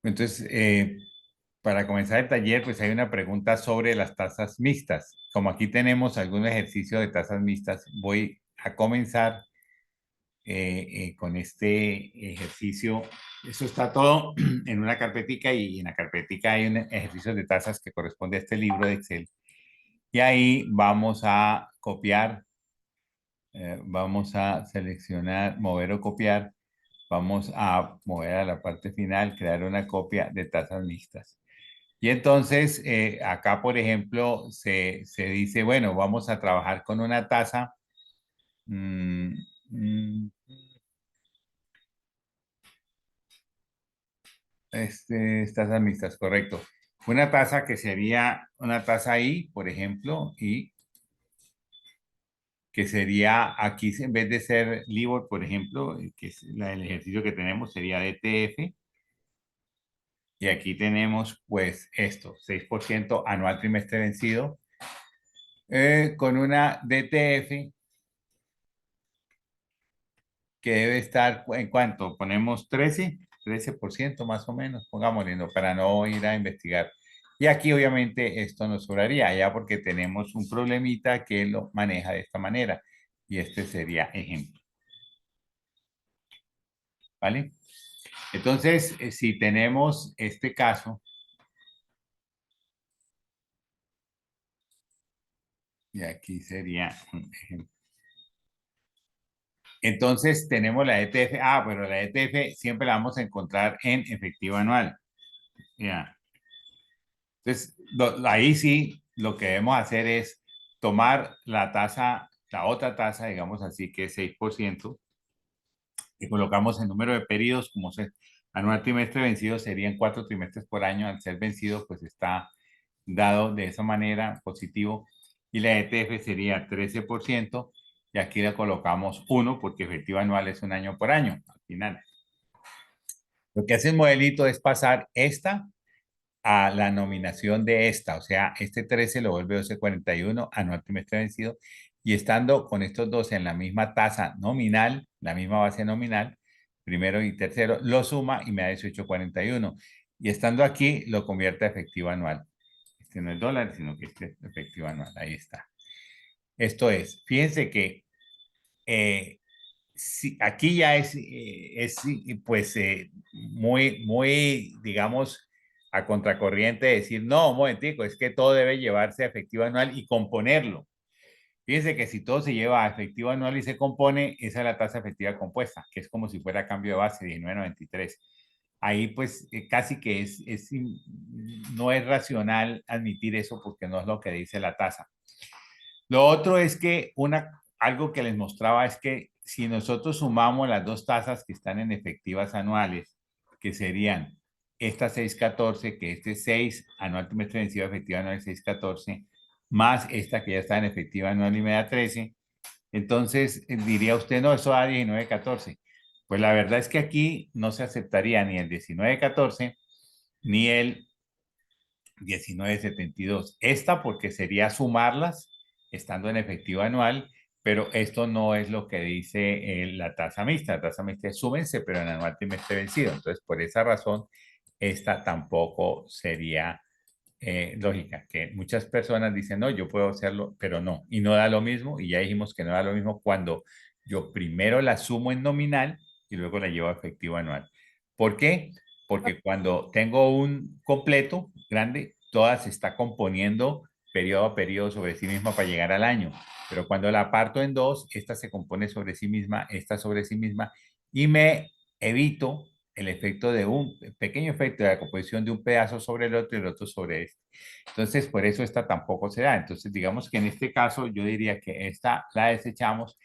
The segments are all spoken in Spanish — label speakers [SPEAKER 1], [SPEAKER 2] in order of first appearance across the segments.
[SPEAKER 1] Entonces, para comenzar el taller, pues hay una pregunta sobre las tasas mixtas. Como aquí tenemos algún ejercicio de tasas mixtas, voy a comenzar con este ejercicio. Eso está todo en una carpetica y en la carpetica hay un ejercicio de tasas que corresponde a este libro de Excel. Y ahí vamos a copiar, vamos a seleccionar, mover o copiar. Vamos a mover a la parte final, crear una copia de tasas mixtas. Y entonces, acá, por ejemplo, se dice, bueno, vamos a trabajar con una tasa. mm, mm, tasas mixtas, correcto. Una tasa que sería una tasa I, por ejemplo, y que sería aquí, en vez de ser LIBOR, por ejemplo, que es el ejercicio que tenemos, sería DTF. Y aquí tenemos, pues, esto, 6% anual trimestre vencido, con una DTF que debe estar, ¿en cuánto? Ponemos 13% más o menos, pongámosle, no, para no ir a investigar. Y aquí obviamente esto nos sobraría, ya porque tenemos un problemita que lo maneja de esta manera. Y este sería ejemplo, ¿vale? Entonces, si tenemos este caso, y aquí sería un ejemplo. Entonces tenemos la ETF. Ah, pero la ETF siempre la vamos a encontrar en efectivo anual. Ya. Entonces, ahí sí, lo que debemos hacer es tomar la tasa, la otra tasa, digamos así, que es 6%, y colocamos el número de periodos, como se, anual trimestre vencido serían 4 trimestres por año, al ser vencido, pues está dado de esa manera positivo, y la ETF sería 13%, y aquí le colocamos 1, porque efectivo anual es un año por año, al final. Lo que hace el modelito es pasar esta a la nominación de esta, o sea, este 13 lo vuelve 12,41 anual trimestre vencido, y estando con estos dos en la misma tasa nominal, la misma base nominal, primero y tercero, lo suma y me da 18,41. Y estando aquí, lo convierte a efectivo anual. Este no es dólar, sino que este es efectivo anual. Ahí está. Esto es, fíjense que sí, aquí ya es pues muy, digamos, a contracorriente decir, no, un momentico, es que todo debe llevarse a efectivo anual y componerlo. Fíjense que si todo se lleva a efectivo anual y se compone, esa es la tasa efectiva compuesta, que es como si fuera cambio de base, 19,93. Ahí pues casi que no es racional admitir eso porque no es lo que dice la tasa. Lo otro es que algo que les mostraba es que si nosotros sumamos las dos tasas que están en efectivas anuales, que serían esta 6,14, que este 6 anual trimestre vencido efectiva anual 6,14, más esta que ya está en efectiva anual y me da 13, entonces diría usted, no, eso da 19,14. Pues la verdad es que aquí no se aceptaría ni el 19,14 ni el 19,72. Esta porque sería sumarlas estando en efectivo anual, pero esto no es lo que dice la tasa mixta. La tasa mixta es súmense, pero en anual trimestre vencido. Entonces, por esa razón, esta tampoco sería lógica. Que muchas personas dicen, no, yo puedo hacerlo, pero no. Y no da lo mismo, y ya dijimos que no da lo mismo cuando yo primero la sumo en nominal y luego la llevo a efectivo anual. ¿Por qué? Porque cuando tengo un completo grande, toda se está componiendo periodo a periodo sobre sí misma para llegar al año. Pero cuando la parto en dos, esta se compone sobre sí misma, esta sobre sí misma, y me evito el efecto de un pequeño efecto de la composición de un pedazo sobre el otro y el otro sobre este. Entonces, por eso esta tampoco se da. Entonces, digamos que en este caso yo diría que esta la desechamos,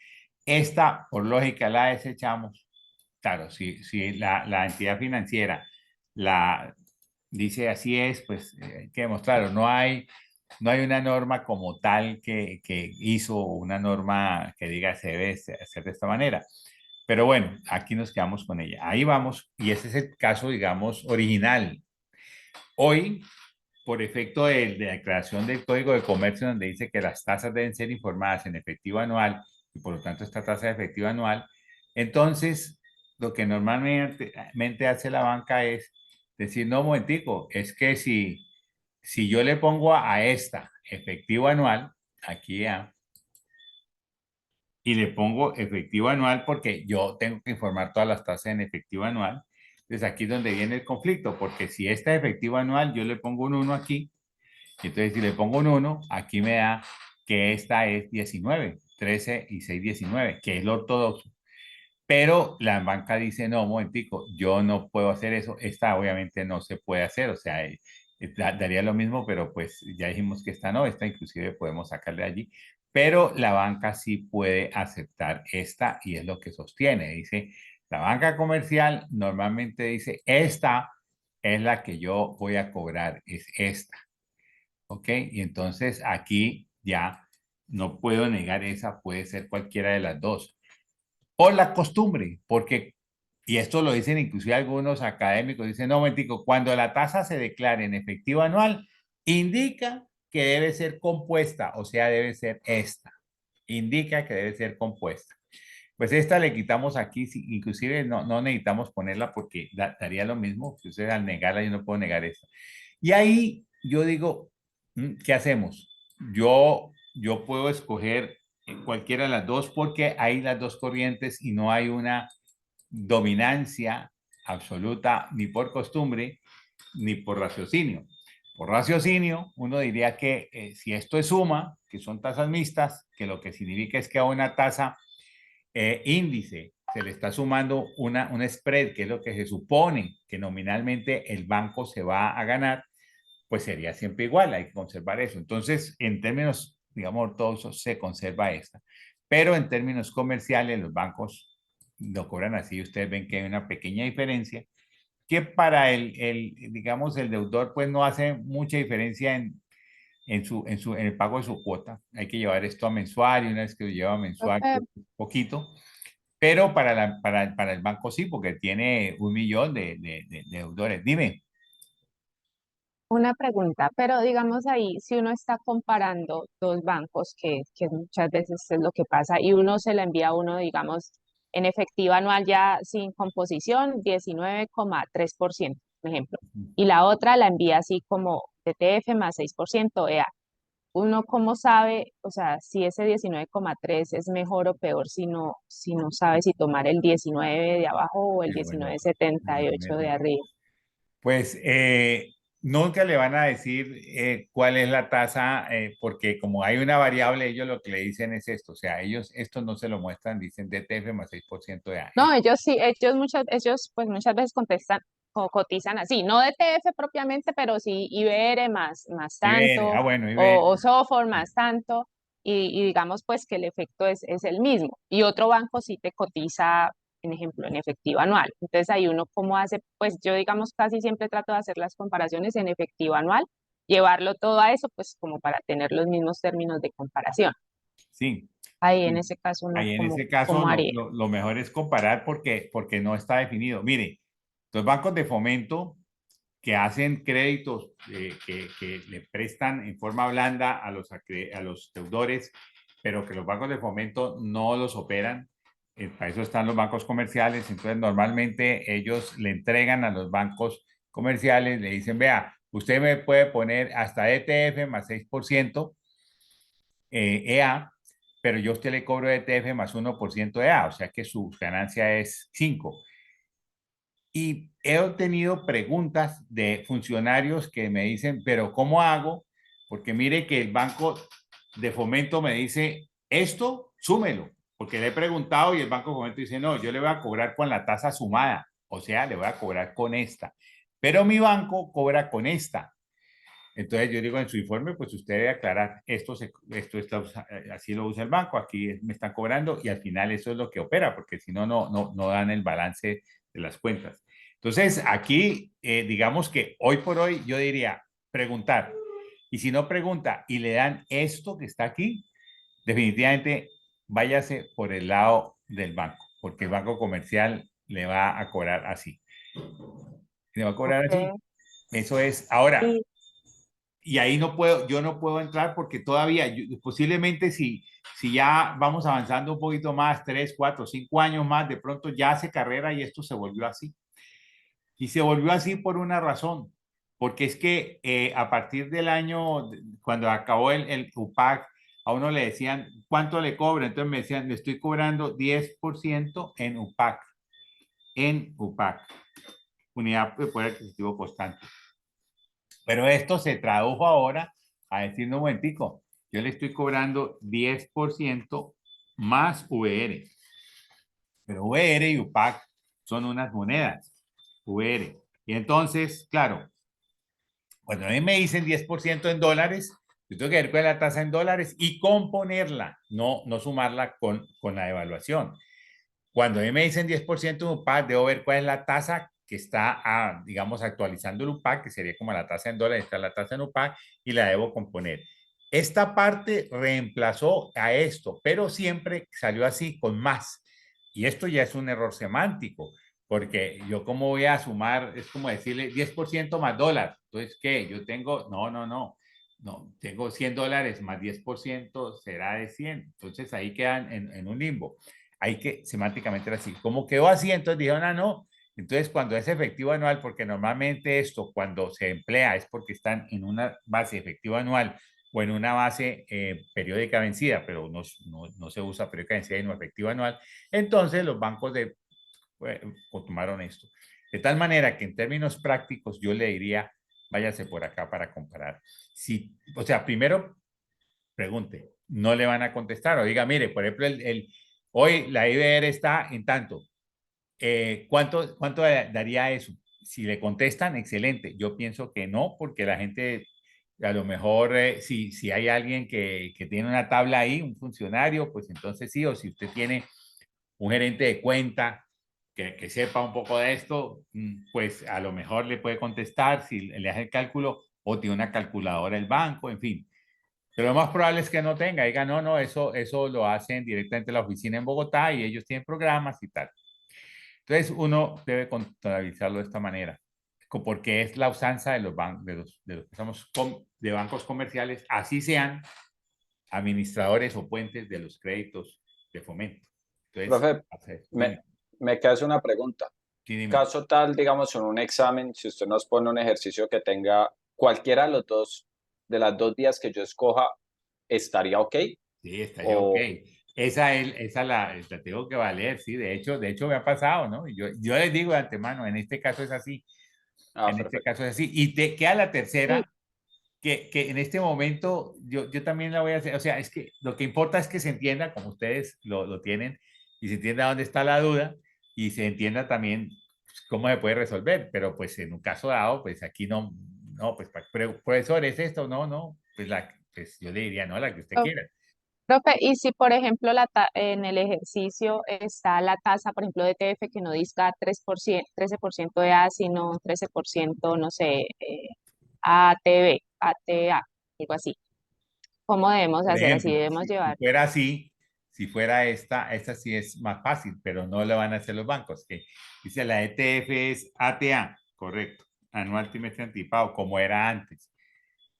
[SPEAKER 1] esta por lógica la desechamos. Claro, si la entidad financiera la dice así es, pues hay que demostrarlo. No hay una norma como tal que hizo una norma que diga se debe hacer de esta manera. Pero bueno, aquí nos quedamos con ella. Ahí vamos, y ese es el caso, digamos, original. Hoy, por efecto de la creación del Código de Comercio, donde dice que las tasas deben ser informadas en efectivo anual, y por lo tanto esta tasa de efectivo anual, entonces lo que normalmente hace la banca es Decir, no, un momentico, es que si yo le pongo a esta efectivo anual, aquí a, y le pongo efectivo anual porque yo tengo que informar todas las tasas en efectivo anual. Entonces aquí es donde viene el conflicto, porque si esta es efectivo anual, yo le pongo un uno aquí, entonces si le pongo un uno aquí me da que esta es 19, 13 y 6, 19, que es lo ortodoxo. Pero la banca dice, no, un momentico, yo no puedo hacer eso. Esta obviamente no se puede hacer, o sea, daría lo mismo, pero pues ya dijimos que esta no, esta inclusive podemos sacarle allí. Pero la banca sí puede aceptar esta y es lo que sostiene. Dice, la banca comercial normalmente dice, esta es la que yo voy a cobrar, es esta. ¿Ok? Y entonces aquí ya no puedo negar esa, puede ser cualquiera de las dos. Por la costumbre, porque, y esto lo dicen inclusive algunos académicos, dicen, no, momentico, cuando la tasa se declare en efectivo anual, indica que debe ser compuesta, o sea, debe ser esta. Indica que debe ser compuesta. Pues esta le quitamos aquí, inclusive no necesitamos ponerla porque daría lo mismo, si usted al negarla yo no puedo negar esta. Y ahí yo digo, ¿qué hacemos? Yo puedo escoger cualquiera de las dos porque hay las dos corrientes y no hay una dominancia absoluta ni por costumbre ni por raciocinio. Por raciocinio, uno diría que si esto es suma, que son tasas mixtas, que lo que significa es que a una tasa índice se le está sumando un spread, que es lo que se supone que nominalmente el banco se va a ganar, pues sería siempre igual, hay que conservar eso. Entonces, en términos, digamos, ortodoxos, se conserva esta. Pero en términos comerciales, los bancos lo cobran así. Ustedes ven que hay una pequeña diferencia que para digamos, el deudor, pues no hace mucha diferencia en el pago de su cuota. Hay que llevar esto a mensual y una vez que lo lleva a mensual,
[SPEAKER 2] Profe,
[SPEAKER 1] pues, poquito. Pero para el banco sí, porque tiene 1 millón de deudores. Dime.
[SPEAKER 2] una pregunta, pero digamos ahí, si uno está comparando dos bancos, que muchas veces es lo que pasa, y uno se la envía a uno, digamos, en efectivo anual ya sin composición, 19,3%, por ejemplo, y la otra la envía así como TTF más 6% EA. Uno cómo sabe, o sea, si ese 19,3 es mejor o peor si no sabe si tomar el 19 de abajo o el
[SPEAKER 1] Bueno,
[SPEAKER 2] 19,78 de arriba.
[SPEAKER 1] pues nunca le van a decir cuál es la tasa, porque como hay una variable, ellos lo que le dicen es esto, o sea, ellos esto no se lo muestran, dicen DTF más 6% de A.
[SPEAKER 2] No, ellos sí, ellos pues muchas veces contestan o cotizan así, no de TF propiamente, pero sí IBR más
[SPEAKER 1] IBR,
[SPEAKER 2] tanto,
[SPEAKER 1] bueno, IBR.
[SPEAKER 2] o Sofor más tanto, y digamos pues que el efecto es el mismo. Y otro banco sí te cotiza, en ejemplo, en efectivo anual. Entonces ahí uno cómo hace, pues yo digamos casi siempre trato de hacer las comparaciones en efectivo anual, llevarlo todo a eso, pues como para tener los mismos términos de comparación.
[SPEAKER 1] Sí,
[SPEAKER 2] Ahí en
[SPEAKER 1] sí.
[SPEAKER 2] ese caso uno
[SPEAKER 1] Ahí en ese caso
[SPEAKER 2] cómo haría.
[SPEAKER 1] lo mejor es comparar porque no está definido. Mire, los bancos de fomento que hacen créditos que le prestan en forma blanda a los deudores, pero que los bancos de fomento no los operan. Para eso están los bancos comerciales. Entonces, normalmente ellos le entregan a los bancos comerciales, le dicen, vea, usted me puede poner hasta ETF más 6% EA, pero yo a usted le cobro ETF más 1% EA, o sea que su ganancia es 5. Y he tenido preguntas de funcionarios que me dicen, pero ¿cómo hago? Porque mire que el banco de fomento me dice, esto, súmelo. Porque le he preguntado y el banco de fomento dice, no, yo le voy a cobrar con la tasa sumada. O sea, le voy a cobrar con esta. Pero mi banco cobra con esta. Entonces yo digo en su informe, pues usted debe aclarar, esto está, así lo usa el banco, aquí me están cobrando y al final eso es lo que opera, porque si no, no dan el balance de las cuentas. Entonces aquí, digamos que hoy por hoy yo diría preguntar. Y si no pregunta y le dan esto que está aquí, definitivamente váyase por el lado del banco, porque el banco comercial le va a cobrar así. Le va a cobrar así.
[SPEAKER 2] Ok.
[SPEAKER 1] Eso es. Ahora,
[SPEAKER 2] Y
[SPEAKER 1] y ahí no puedo, yo no puedo entrar porque todavía, posiblemente si ya vamos avanzando un poquito más, 3, 4, 5 años más, de pronto ya hace carrera y esto se volvió así. Y se volvió así por una razón, porque es que a partir del año, cuando acabó el UPAC, a uno le decían, ¿cuánto le cobra? Entonces me decían, le estoy cobrando 10% en UPAC, unidad de poder adquisitivo constante. Pero esto se tradujo ahora a decir, no, momentico, yo le estoy cobrando 10% más VR. Pero VR y UPAC son unas monedas, VR. Y entonces, claro, cuando a mí me dicen 10% en dólares, yo tengo que ver cuál es la tasa en dólares y componerla, no sumarla con la devaluación. Cuando a mí me dicen 10% en UPAC, debo ver cuál es la tasa que está, digamos, actualizando el UPAC, que sería como la tasa en dólares, está la tasa en UPAC, y la debo componer. Esta parte reemplazó a esto, pero siempre salió así con más. Y esto ya es un error semántico, porque yo cómo voy a sumar, es como decirle 10% más dólar. Entonces, ¿qué? Yo tengo, no, tengo $100 más 10% será de 100. Entonces ahí quedan en un limbo. Hay que semánticamente era así. Como quedó así, entonces dijeron, no. Entonces, cuando es efectivo anual, porque normalmente esto, cuando se emplea, es porque están en una base efectiva anual o en una base periódica vencida, pero no se usa periódica vencida y no efectiva anual. Entonces, los bancos tomaron esto. De tal manera que en términos prácticos, yo le diría, váyase por acá para comparar. Si, o sea, primero pregunte, no le van a contestar o diga, mire, por ejemplo, hoy la IBR está en tanto, ¿cuánto daría eso? Si le contestan, excelente. Yo pienso que no, porque la gente, a lo mejor, si hay alguien que tiene una tabla ahí, un funcionario, pues entonces sí, o si usted tiene un gerente de cuenta que sepa un poco de esto, pues a lo mejor le puede contestar si le hace el cálculo o tiene una calculadora el banco, en fin. Pero lo más probable es que no tenga, diga, no, eso lo hacen directamente la oficina en Bogotá y ellos tienen programas y tal. Entonces uno debe contabilizarlo de esta manera, porque es la usanza de los bancos, de los que somos de bancos comerciales, así sean administradores o puentes de los créditos de fomento. Entonces,
[SPEAKER 3] Profe, me,
[SPEAKER 1] dime,
[SPEAKER 3] me queda una pregunta.
[SPEAKER 1] sí, dime.
[SPEAKER 3] Caso tal, digamos, en un examen, si usted nos pone un ejercicio que tenga cualquiera de los dos, de las dos vías que yo escoja, ¿estaría ok?
[SPEAKER 1] Sí, estaría ok.
[SPEAKER 3] O,
[SPEAKER 1] Esa la tengo que valer, sí. De hecho me ha pasado, ¿no? Yo les digo de antemano, en este caso es así. En este
[SPEAKER 3] perfecto.
[SPEAKER 1] caso es así. Y te queda la
[SPEAKER 2] Y,
[SPEAKER 1] tercera, que en este momento yo también la voy a hacer. O sea, es que lo que importa es que se entienda, como ustedes lo tienen, y se entienda dónde está la duda, y se entienda también cómo se puede resolver. Pero pues en un caso dado, pues aquí no, pues profesor, ¿es esto? No, pues yo le diría, no, la que usted
[SPEAKER 2] oh,
[SPEAKER 1] quiera.
[SPEAKER 2] profe, y si por ejemplo en el ejercicio está la tasa, por ejemplo, de TF que no diga 3%, 13% de A, sino 13%, no sé, ATB, ATA, algo así. ¿Cómo debemos
[SPEAKER 1] Por
[SPEAKER 2] hacer así?
[SPEAKER 1] ejemplo,
[SPEAKER 2] Debemos
[SPEAKER 1] si
[SPEAKER 2] llevar.
[SPEAKER 1] fuera así, si fuera esta sí es más fácil, pero no lo van a hacer los bancos. Que dice la ETF es ATA, correcto, anual trimestre anticipado, como era antes,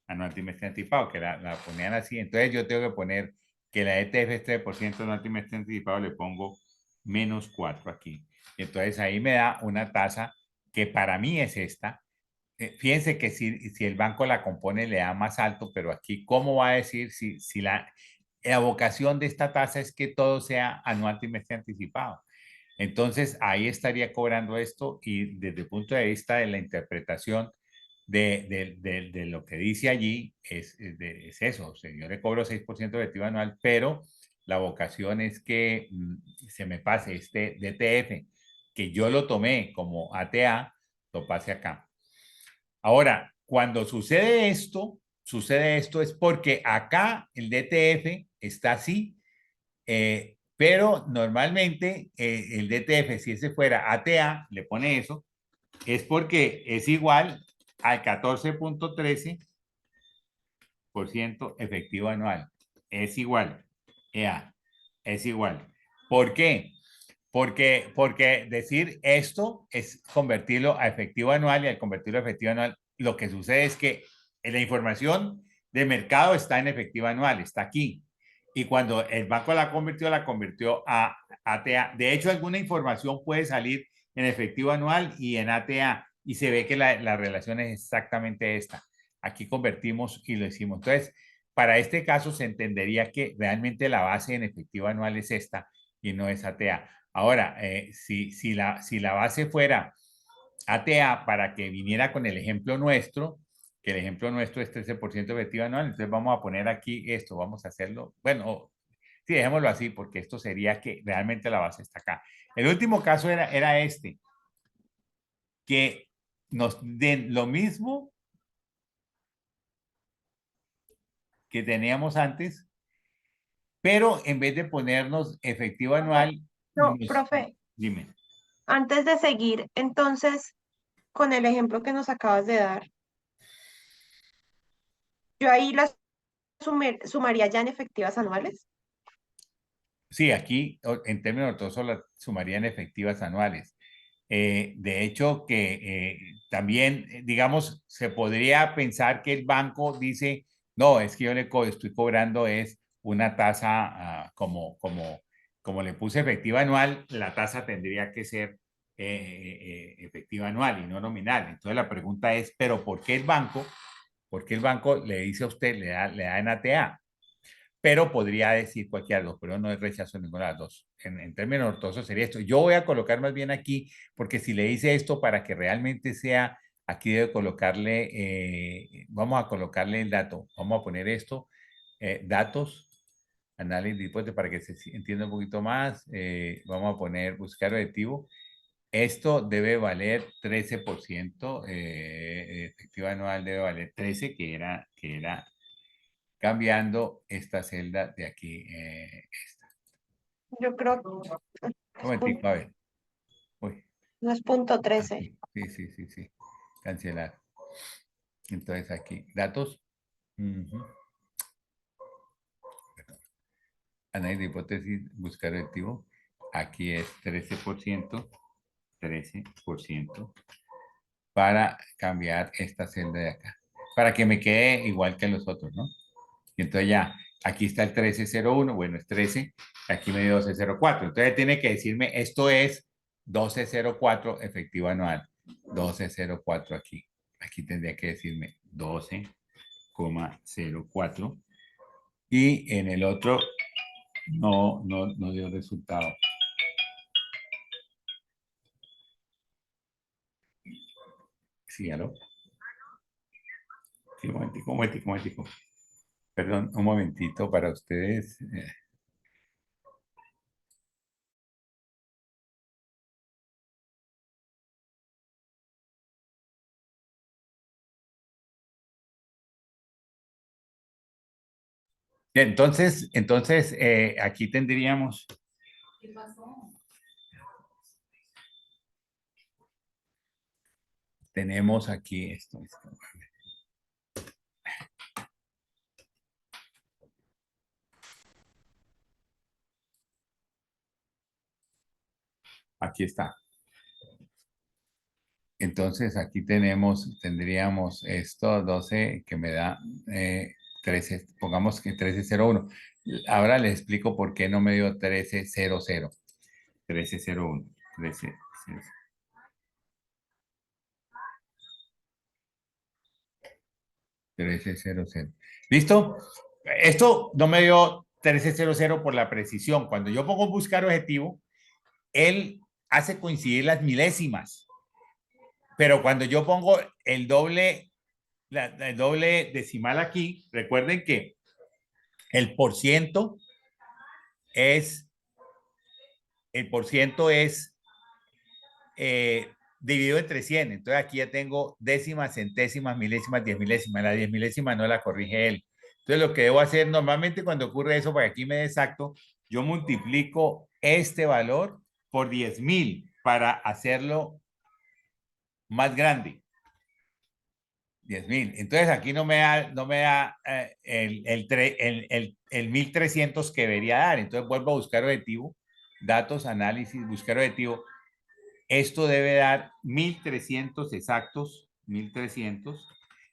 [SPEAKER 1] anual trimestre anticipado, que la ponían así. Entonces yo tengo que poner que la ETF es 3% anual trimestre anticipado, le pongo -4 aquí. Entonces ahí me da una tasa que para mí es esta. Fíjense que si el banco la compone le da más alto, pero aquí, ¿cómo va a decir si la vocación de esta tasa es que todo sea anual trimestre anticipado? Entonces, ahí estaría cobrando esto y desde el punto de vista de la interpretación de lo que dice allí, es eso, o sea, yo le cobro 6% de efectivo anual, pero la vocación es que se me pase este DTF, que yo lo tomé como ATA, lo pase acá. Ahora, cuando sucede esto es porque acá el DTF está así, pero normalmente el DTF, si ese fuera ATA, le pone eso, es porque es igual al 14.13% efectivo anual. Es igual, es igual. ¿Por qué? Porque decir esto es convertirlo a efectivo anual y al convertirlo a efectivo anual, lo que sucede es que la información de mercado está en efectivo anual, está aquí. Y cuando el banco la convirtió a ATA. De hecho, alguna información puede salir en efectivo anual y en ATA, y se ve que la relación es exactamente esta. Aquí convertimos y lo hicimos. Entonces, para este caso se entendería que realmente la base en efectivo anual es esta y no es ATA. Ahora, si la base fuera ATA para que viniera con el ejemplo nuestro, que el ejemplo nuestro es 13% efectivo anual, entonces vamos a poner aquí esto, vamos a hacerlo, bueno, sí, dejémoslo así, porque esto sería que realmente la base está acá. El último caso era este, que nos den lo mismo que teníamos antes, pero en vez de ponernos efectivo anual,
[SPEAKER 4] No, profe,
[SPEAKER 1] dime.
[SPEAKER 4] antes de seguir, entonces, con el ejemplo que nos acabas de dar, yo ahí las sumaría ya en efectivas anuales.
[SPEAKER 1] Sí, aquí en términos ortodoxos la sumarían efectivas anuales. De hecho, que también, digamos, se podría pensar que el banco dice, no, es que yo estoy cobrando es una tasa como le puse efectiva anual, la tasa tendría que ser efectiva anual y no nominal. Entonces la pregunta es, ¿pero por qué el banco? ¿Por qué el banco le dice a usted, le da en ATA? Pero podría decir cualquiera de los dos, pero no es rechazo ninguna de las dos. En términos ortodoxos sería esto. Yo voy a colocar más bien aquí, porque si le dice esto para que realmente sea, aquí debe colocarle, vamos a colocarle el dato, vamos a poner esto, datos, análisis de hipótesis para que se entienda un poquito más, vamos a poner buscar objetivo. Esto debe valer 13%, efectivo anual debe valer 13, que era cambiando esta celda de aquí. Esta.
[SPEAKER 4] Yo creo que
[SPEAKER 1] Un momentico, a ver. Uy,
[SPEAKER 4] no es punto 13.
[SPEAKER 1] sí. Cancelar. Entonces aquí, datos. Análisis de hipótesis, buscar objetivo. Aquí es 13%, 13% para cambiar esta celda de acá. Para que me quede igual que los otros, ¿no? Y entonces ya, aquí está el 1301, bueno, es 13, aquí me dio 1204. Entonces tiene que decirme, esto es 1204 efectivo anual. 1204 aquí. Aquí tendría que decirme 12,04. Y en el otro no dio resultado. Sí, ¿aló? Sí, un momentico. Perdón, un momentito para ustedes. Entonces, aquí tendríamos. ¿Qué pasó? Tenemos aquí esto. Aquí está. Entonces aquí tendríamos esto 12 que me da 13, pongamos que 1301. Ahora les explico por qué no me dio 1300. 1301. 1300. ¿Listo? Esto no me dio 1300 por la precisión. Cuando yo pongo buscar objetivo, él hace coincidir las milésimas. Pero cuando yo pongo el doble decimal aquí, recuerden que el por ciento es dividido entre 100. Entonces aquí ya tengo décimas, centésimas, milésimas, 10 milésimas. La 10 milésima no la corrige él. Entonces lo que debo hacer normalmente cuando ocurre eso, para que aquí me dé exacto, yo multiplico este valor por 10,000 para hacerlo más grande. 10,000. Entonces aquí no me da el 1300 que debería dar. Entonces vuelvo a buscar objetivo, datos, análisis, buscar objetivo. Esto debe dar 1300 exactos, 1300.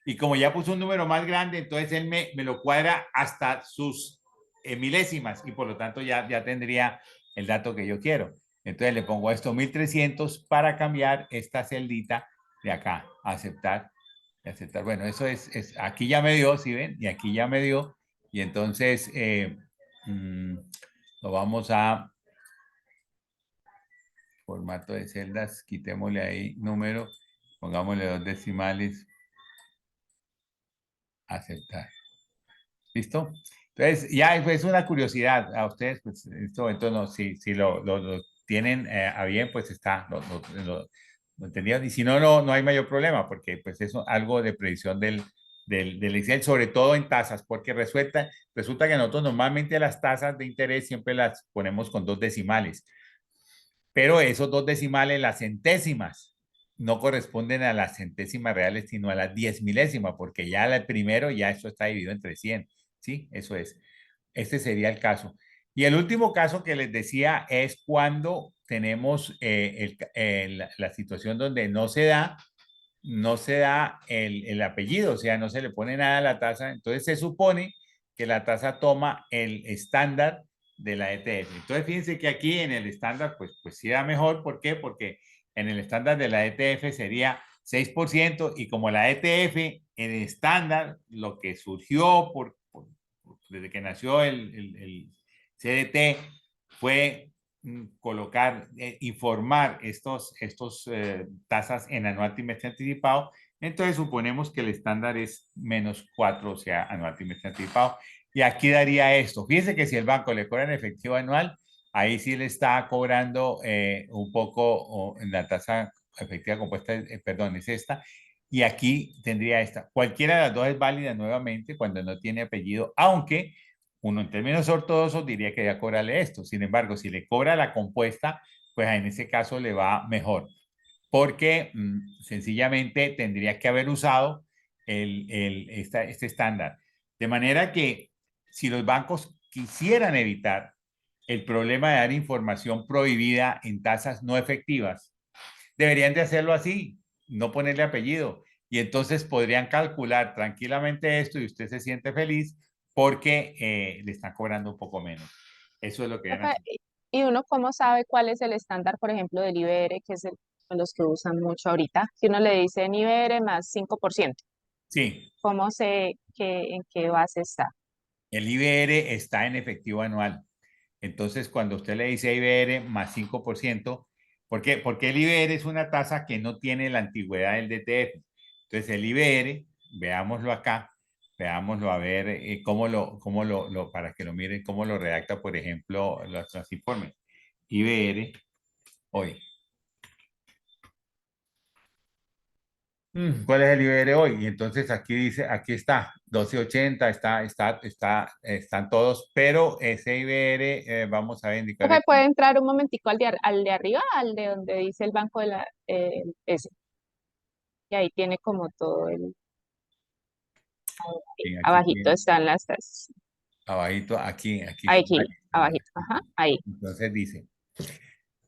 [SPEAKER 1] Y como ya puso un número más grande, entonces él me lo cuadra hasta sus milésimas y por lo tanto ya tendría el dato que yo quiero. Entonces le pongo esto 1300 para cambiar esta celdita de acá, aceptar, y aceptar. Bueno, eso aquí ya me dio, ¿sí ven? Y aquí ya me dio. Y entonces lo vamos a formato de celdas, quitémosle ahí número, pongámosle 2 decimales, aceptar. ¿Listo? Entonces, ya es una curiosidad a ustedes, pues en este momento no, si lo tienen a bien, pues está, lo entendían. Y si no, no hay mayor problema, porque pues es algo de predicción del Excel, sobre todo en tasas, porque resulta que nosotros normalmente las tasas de interés siempre las ponemos con 2 decimales, pero esos 2 decimales, las centésimas, no corresponden a las centésimas reales, sino a las 10 milésimas, porque ya el primero, ya esto está dividido entre 100, ¿sí? Eso es. Este sería el caso. Y el último caso que les decía es cuando tenemos la situación donde no se da el apellido, o sea, no se le pone nada a la tasa. Entonces se supone que la tasa toma el estándar de la ETF. Entonces fíjense que aquí en el estándar, pues sí da mejor. ¿Por qué? Porque en el estándar de la ETF sería 6%, y como la ETF en estándar, lo que surgió desde que nació el CDT fue colocar, informar estos tasas en anual, trimestre anticipado. Entonces suponemos que el estándar es -4, o sea, anual, trimestre anticipado. Y aquí daría esto. Fíjense que si el banco le cobra en efectivo anual, ahí sí le está cobrando un poco en la tasa efectiva compuesta, perdón, es esta. Y aquí tendría esta. Cualquiera de las dos es válida nuevamente cuando no tiene apellido, aunque uno en términos ortodoxos diría que ya cobrarle esto. Sin embargo, si le cobra la compuesta, pues en ese caso le va mejor, porque sencillamente tendría que haber usado este estándar. De manera que si los bancos quisieran evitar el problema de dar información prohibida en tasas no efectivas, deberían de hacerlo así, no ponerle apellido. Y entonces podrían calcular tranquilamente esto y usted se siente feliz porque le están cobrando un poco menos. Eso es lo que
[SPEAKER 2] Profe,
[SPEAKER 1] ganan.
[SPEAKER 2] ¿y uno cómo sabe cuál es el estándar, por ejemplo, del IBR, que es los que usan mucho ahorita? Si uno le dice en IBR más 5%,
[SPEAKER 1] Sí,
[SPEAKER 2] ¿cómo sé en qué base está?
[SPEAKER 1] el IBR está en efectivo anual. Entonces, cuando usted le dice IBR más 5%, ¿por qué? Porque el IBR es una tasa que no tiene la antigüedad del DTF. Entonces, el IBR, veámoslo acá, veámoslo a ver para que lo miren, cómo lo redacta, por ejemplo, los informes. IBR, hoy. ¿Cuál es el IBR hoy? Y entonces aquí dice, aquí está, 12.80, están todos, pero ese IBR, vamos a indicar
[SPEAKER 2] Profe,
[SPEAKER 1] aquí.
[SPEAKER 2] puede entrar un momentico al de arriba, al de donde dice el banco de ese, y ahí tiene como todo
[SPEAKER 1] Aquí
[SPEAKER 2] abajito
[SPEAKER 1] tiene,
[SPEAKER 2] están las tasas.
[SPEAKER 1] abajito, aquí está.
[SPEAKER 2] Aquí, abajito, ajá, ahí.
[SPEAKER 1] Entonces dice,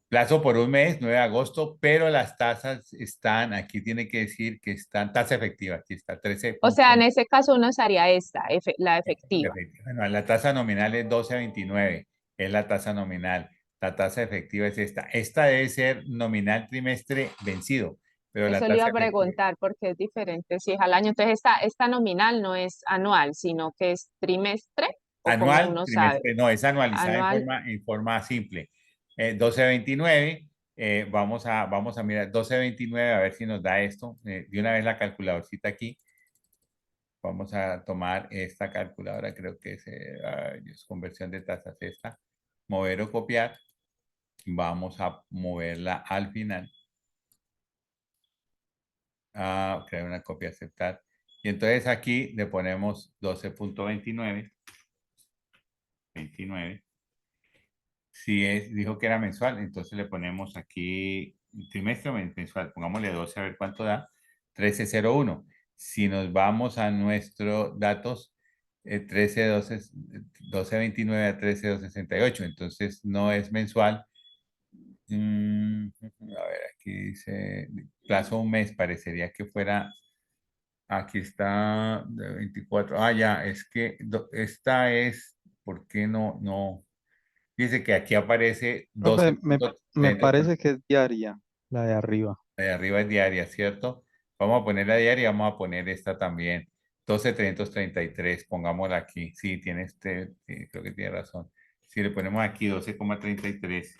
[SPEAKER 1] plazo por un mes, 9 de agosto, pero las tasas están, aquí tiene que decir que están, tasa efectiva, aquí está, 13
[SPEAKER 2] O sea, en
[SPEAKER 1] puntos.
[SPEAKER 2] ese caso uno usaría esta, la efectiva.
[SPEAKER 1] Bueno, la tasa nominal es 12.29, es la tasa nominal. La tasa efectiva es esta. Esta debe ser nominal trimestre vencido, pero la
[SPEAKER 2] Eso le iba
[SPEAKER 1] tasa
[SPEAKER 2] a
[SPEAKER 1] efectiva
[SPEAKER 2] preguntar porque es diferente si es al año. Entonces, esta nominal no es anual, sino que es trimestre o como
[SPEAKER 1] anual,
[SPEAKER 2] uno sabe,
[SPEAKER 1] trimestre, no, es anualizada en
[SPEAKER 2] anual.
[SPEAKER 1] forma simple. 12.29, vamos a mirar 12.29 a ver si nos da esto. De una vez la calculadorcita aquí. Vamos a tomar esta calculadora, creo que es conversión de tasas esta. Mover o copiar. Vamos a moverla al final. Crear una copia, aceptar. Y entonces aquí le ponemos 12.29. 29. Si dijo que era mensual, entonces le ponemos aquí trimestre o mensual. Pongámosle 12 a ver cuánto da. 13.01. Si nos vamos a nuestros datos, 12.29 a 13.268. Entonces no es mensual. A ver, aquí dice plazo un mes, parecería que fuera. Aquí está de 24. Ya, es que esta es, ¿por qué no? Dice que aquí aparece
[SPEAKER 5] Profe, me
[SPEAKER 1] 12.30.
[SPEAKER 5] parece que es diaria, la de arriba.
[SPEAKER 1] La de arriba es diaria, ¿cierto? Vamos a poner la diaria y vamos a poner esta también. 12,333, pongámosla aquí. Sí, tiene sí, creo que tiene razón. Si le ponemos aquí 12,33,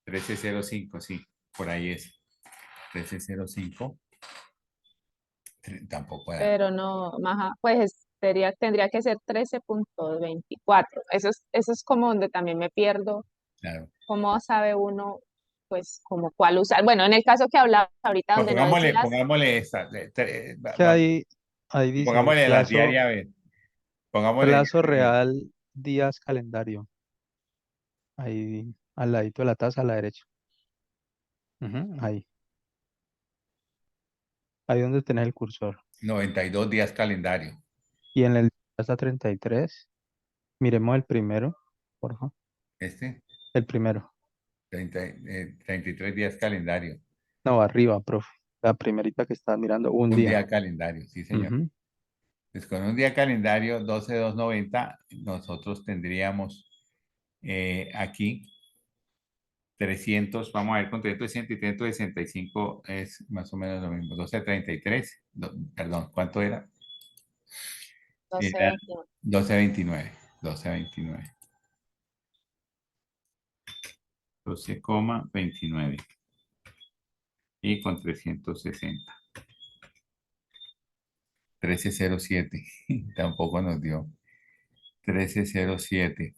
[SPEAKER 1] 1305, sí, por ahí es. 1305, tampoco da.
[SPEAKER 2] pero no, ajá, pues tendría que ser 13,24. Eso es como donde también me pierdo.
[SPEAKER 1] Claro.
[SPEAKER 2] ¿Cómo sabe uno, pues, como cuál usar? Bueno, en el caso que hablaba ahorita
[SPEAKER 1] No,
[SPEAKER 2] donde no decías,
[SPEAKER 1] pongámosle esta.
[SPEAKER 5] Que ahí dice
[SPEAKER 1] Pongámosle la diaria, a ver. Pongámosle
[SPEAKER 5] plazo
[SPEAKER 1] diaria.
[SPEAKER 5] real, días, calendario. Ahí al ladito de la taza a la derecha. Ujú, ahí donde tenés el cursor.
[SPEAKER 1] 92 días calendario.
[SPEAKER 5] Y en el hasta 33, miremos el primero, por favor.
[SPEAKER 1] Este,
[SPEAKER 5] El primero.
[SPEAKER 1] 33 días calendario.
[SPEAKER 5] No, arriba, profe. La primerita que estás mirando, un
[SPEAKER 1] Un
[SPEAKER 5] día.
[SPEAKER 1] día calendario, sí, señor.
[SPEAKER 5] Ujú.
[SPEAKER 1] Pues con un día calendario 12,290, nosotros tendríamos aquí 300, vamos a ver, con 360 y 365 es más o menos lo mismo. 12,33, perdón, ¿cuánto era?
[SPEAKER 2] no sé,
[SPEAKER 1] Era 12,29, 12,29. 12,29 y con 360. 1307, tampoco nos dio. 1307.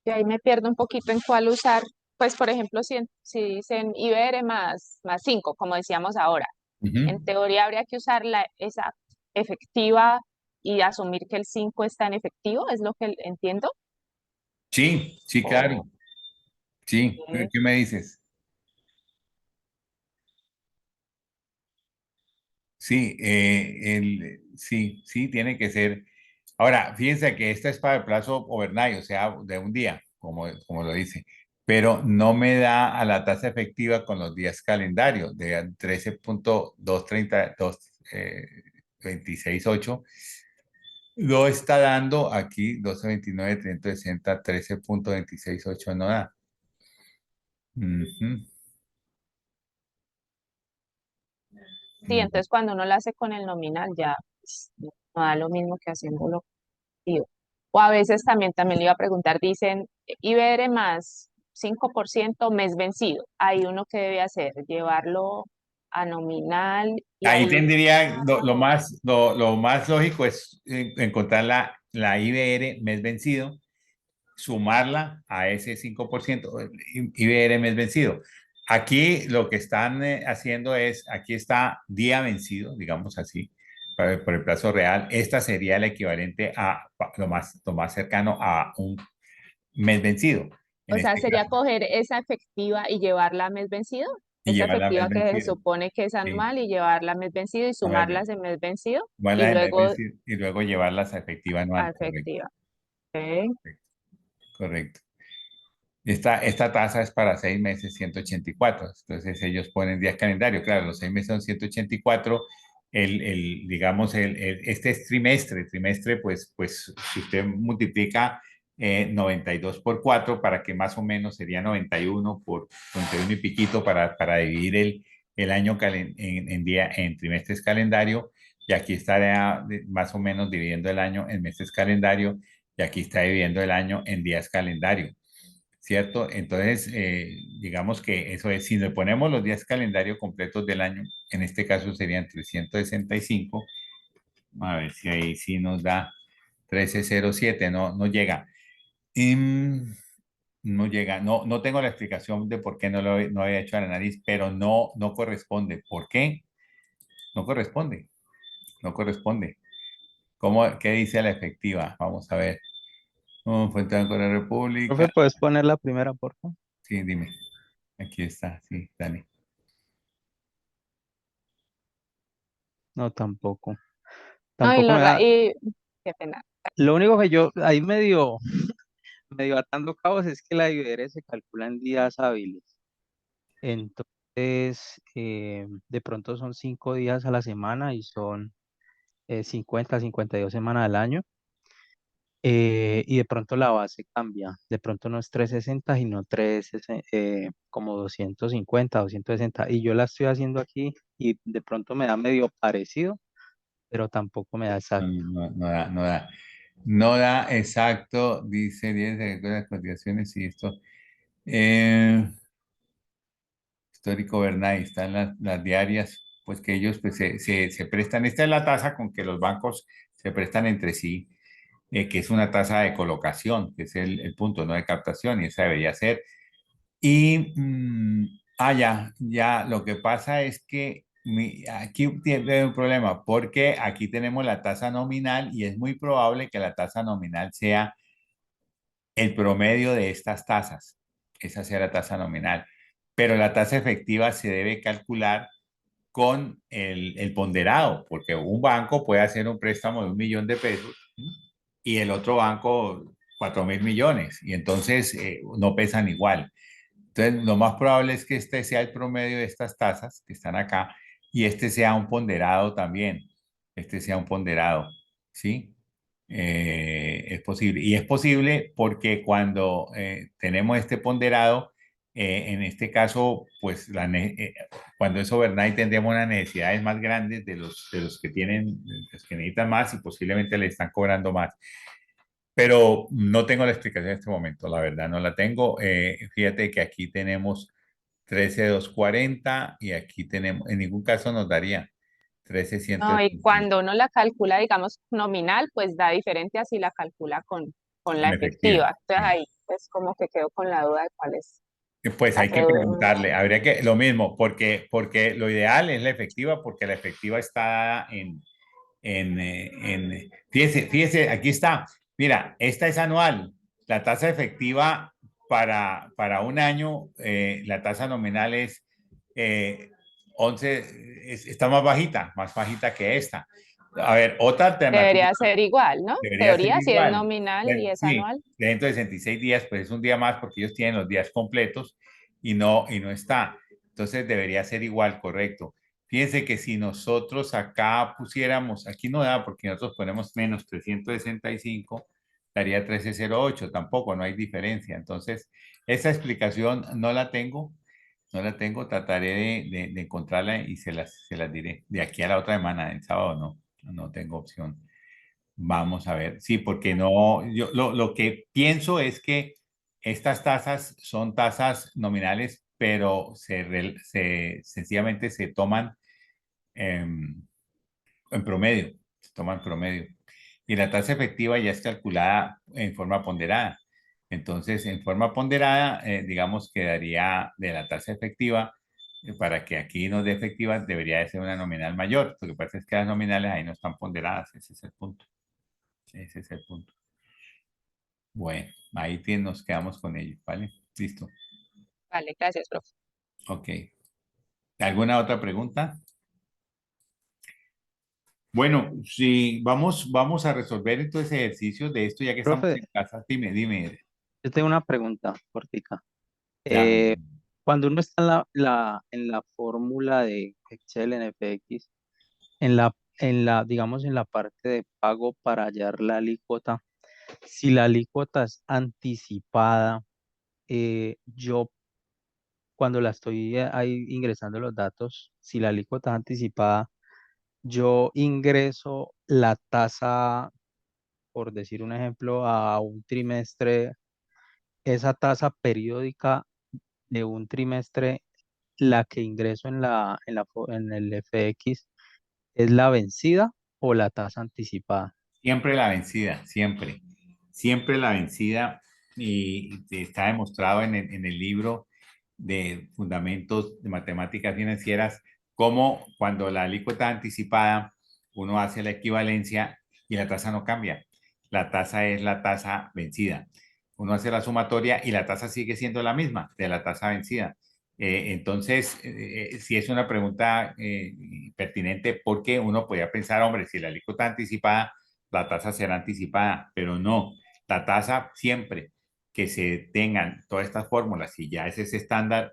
[SPEAKER 2] y ahí me pierdo un poquito en cuál usar. Pues, por ejemplo, si dicen IBR más 5, como decíamos ahora, en
[SPEAKER 1] Ujú.
[SPEAKER 2] teoría habría que usar esa efectiva y asumir que el 5 está en efectivo, es lo que entiendo.
[SPEAKER 1] Sí, sí,
[SPEAKER 2] O,
[SPEAKER 1] claro. Sí, ¿qué me dices? Sí, sí, sí, tiene que ser. Ahora, fíjense que esta es para el plazo overnight, o sea, de un día, como lo dice, pero no me da a la tasa efectiva con los días calendarios de 13,232, 26,8. Lo está dando aquí 12,29, 360, 13,268 no da. Ujú.
[SPEAKER 2] sí,
[SPEAKER 1] Mm.
[SPEAKER 2] entonces cuando uno lo hace con el nominal ya pues, no da lo mismo que haciéndolo efectivo. O a veces también le iba a preguntar, dicen IBR más 5% mes vencido. Ahí uno que debe hacer, llevarlo a nominal y
[SPEAKER 1] Ahí
[SPEAKER 2] ahí
[SPEAKER 1] tendría lo más lógico es encontrar la IBR mes vencido, sumarla a ese 5% IBR mes vencido. Aquí lo que están haciendo es, aquí está día vencido, digamos así, por el plazo real. Esta sería el equivalente a lo más cercano a un mes vencido,
[SPEAKER 2] o
[SPEAKER 1] en
[SPEAKER 2] sea,
[SPEAKER 1] este
[SPEAKER 2] sería
[SPEAKER 1] caso,
[SPEAKER 2] coger esa efectiva y llevarla a mes vencido,
[SPEAKER 1] y
[SPEAKER 2] esa
[SPEAKER 1] llevarla a mes
[SPEAKER 2] efectiva que se
[SPEAKER 1] vencido.
[SPEAKER 2] supone que es
[SPEAKER 1] Sí,
[SPEAKER 2] anual y llevarla a mes vencido y
[SPEAKER 1] a ver,
[SPEAKER 2] sumarlas en mes vencido y
[SPEAKER 1] llevarla de mes
[SPEAKER 2] luego
[SPEAKER 1] vencido y luego llevarlas a efectiva
[SPEAKER 2] a
[SPEAKER 1] anual, correcto,
[SPEAKER 2] efectiva. Ok.
[SPEAKER 1] correcto. Esta tasa es para 6 meses, 184. Entonces ellos ponen días calendario. Claro, los 6 meses son 184. Digamos, este es trimestre. Trimestre, pues si usted multiplica 92 por 4, para que más o menos sería 91 por 91 y piquito para dividir el año en trimestres calendario. Y aquí estaría más o menos dividiendo el año en meses calendario. Y aquí está dividiendo el año en días calendario. ¿Cierto? Entonces, digamos que eso es, si le ponemos los días calendario completos del año, en este caso serían 365, a ver si ahí sí nos da 1307, no llega. No llega, no tengo la explicación de por qué no había hecho la nariz, pero no corresponde. ¿Por qué? No corresponde, no corresponde. ¿Qué dice la efectiva? Vamos a ver. Fuente de Banco de la República.
[SPEAKER 5] Profe, ¿puedes poner la primera, por favor?
[SPEAKER 1] Sí, dime. Aquí está, sí, dale.
[SPEAKER 5] No, tampoco.
[SPEAKER 2] No,
[SPEAKER 5] Tampoco me da.
[SPEAKER 2] qué pena.
[SPEAKER 5] Lo único que yo ahí medio atando cabos es que la IBR se calcula en días hábiles. Entonces, de pronto son 5 días a la semana y son 50, 52 semanas al año. y de pronto la base cambia. De pronto no es 360 sino como 250, 260. Y yo la estoy haciendo aquí y de pronto me da medio parecido, pero tampoco me da
[SPEAKER 1] No,
[SPEAKER 5] exacto.
[SPEAKER 1] no da, no da. No da exacto, dice 10 de las cotizaciones y esto. Eh, histórico Bernay, están las diarias, pues que ellos pues, se prestan. Esta es la tasa con que los bancos se prestan entre sí, que es una tasa de colocación, que es el punto, no de captación, y esa debería ser. Y, ya, lo que pasa es que aquí tiene un problema, porque aquí tenemos la tasa nominal y es muy probable que la tasa nominal sea el promedio de estas tasas. Esa sea la tasa nominal. Pero la tasa efectiva se debe calcular con el ponderado, porque un banco puede hacer un préstamo de 1 millón de pesos y el otro banco 4.000 millones, y entonces no pesan igual. Entonces, lo más probable es que este sea el promedio de estas tasas que están acá y este sea un ponderado también. Este sea un ponderado, ¿sí? Es posible. Y es posible porque cuando tenemos este ponderado, en este caso, pues cuando es overnight tendremos unas necesidades más grandes de los que tienen, los que necesitan más y posiblemente le están cobrando más. Pero no tengo la explicación en este momento, la verdad no la tengo. Fíjate que aquí tenemos 13,240 y aquí tenemos, en ningún caso nos daría
[SPEAKER 2] No, y
[SPEAKER 1] 13,170
[SPEAKER 2] cuando uno la calcula, digamos, nominal, pues da diferente así la calcula con la
[SPEAKER 1] con efectiva.
[SPEAKER 2] efectiva. Entonces
[SPEAKER 1] Sí.
[SPEAKER 2] ahí es como que quedo con la duda de cuál es
[SPEAKER 1] Pues
[SPEAKER 2] la
[SPEAKER 1] hay
[SPEAKER 2] que
[SPEAKER 1] que preguntarle, habría que, lo mismo, porque lo ideal es la efectiva, porque la efectiva está fíjese, aquí está. Mira, esta es anual. La tasa efectiva para un año, la tasa nominal es 11, está más bajita que esta. A ver, otra alternativa
[SPEAKER 2] debería ser igual, ¿no?
[SPEAKER 1] debería ser
[SPEAKER 2] Teoría, si es
[SPEAKER 1] igual.
[SPEAKER 2] nominal y es
[SPEAKER 1] Sí,
[SPEAKER 2] anual.
[SPEAKER 1] de dentro de 66 días, pues es un día más porque ellos tienen los días completos y no está. Entonces debería ser igual, correcto. Fíjense que si nosotros acá pusiéramos, aquí no da porque nosotros ponemos menos 365, daría 1308, tampoco, no hay diferencia. Entonces, esa explicación no la tengo, trataré de encontrarla y se las diré. De aquí a la otra semana, el sábado no tengo opción. Vamos a ver, sí, porque no, yo lo que pienso es que estas tasas son tasas nominales, pero sencillamente se toman en promedio, se toman en promedio. Y la tasa efectiva ya es calculada en forma ponderada. Entonces, en forma ponderada, digamos, quedaría de la tasa efectiva, para que aquí nos dé efectiva, debería de ser una nominal mayor. Lo que pasa es que las nominales ahí no están ponderadas, ese es el punto. Ese es el punto. Bueno, ahí nos quedamos con ello, ¿vale? Listo.
[SPEAKER 2] Vale, gracias, profe.
[SPEAKER 1] Ok. ¿Alguna otra pregunta? Bueno, si vamos a resolver entonces ejercicios de esto ya que estamos
[SPEAKER 5] Profe,
[SPEAKER 1] en casa. Dime.
[SPEAKER 5] yo tengo una pregunta cortica.
[SPEAKER 1] Ya.
[SPEAKER 5] Eh, Cuando uno está en la fórmula de Excel en FX, digamos, en la parte de pago para hallar la alícuota, si la alícuota es anticipada, yo cuando la estoy ahí ingresando los datos, si la alícuota es anticipada, yo ingreso la tasa, por decir un ejemplo, a un trimestre, esa tasa periódica de un trimestre, la que ingreso en el FX, ¿es la vencida o la tasa anticipada?
[SPEAKER 1] Siempre la vencida, siempre. Siempre la vencida. Y está demostrado en el libro de Fundamentos de Matemáticas Financieras cómo cuando la alícuota anticipada uno hace la equivalencia y la tasa no cambia. La tasa es la tasa vencida. Uno hace la sumatoria y la tasa sigue siendo la misma de la tasa vencida. Entonces, si es una pregunta pertinente, porque uno podría pensar, hombre, si la alícuota anticipada, la tasa será anticipada, pero no, la tasa siempre que se tengan todas estas fórmulas y ya es ese estándar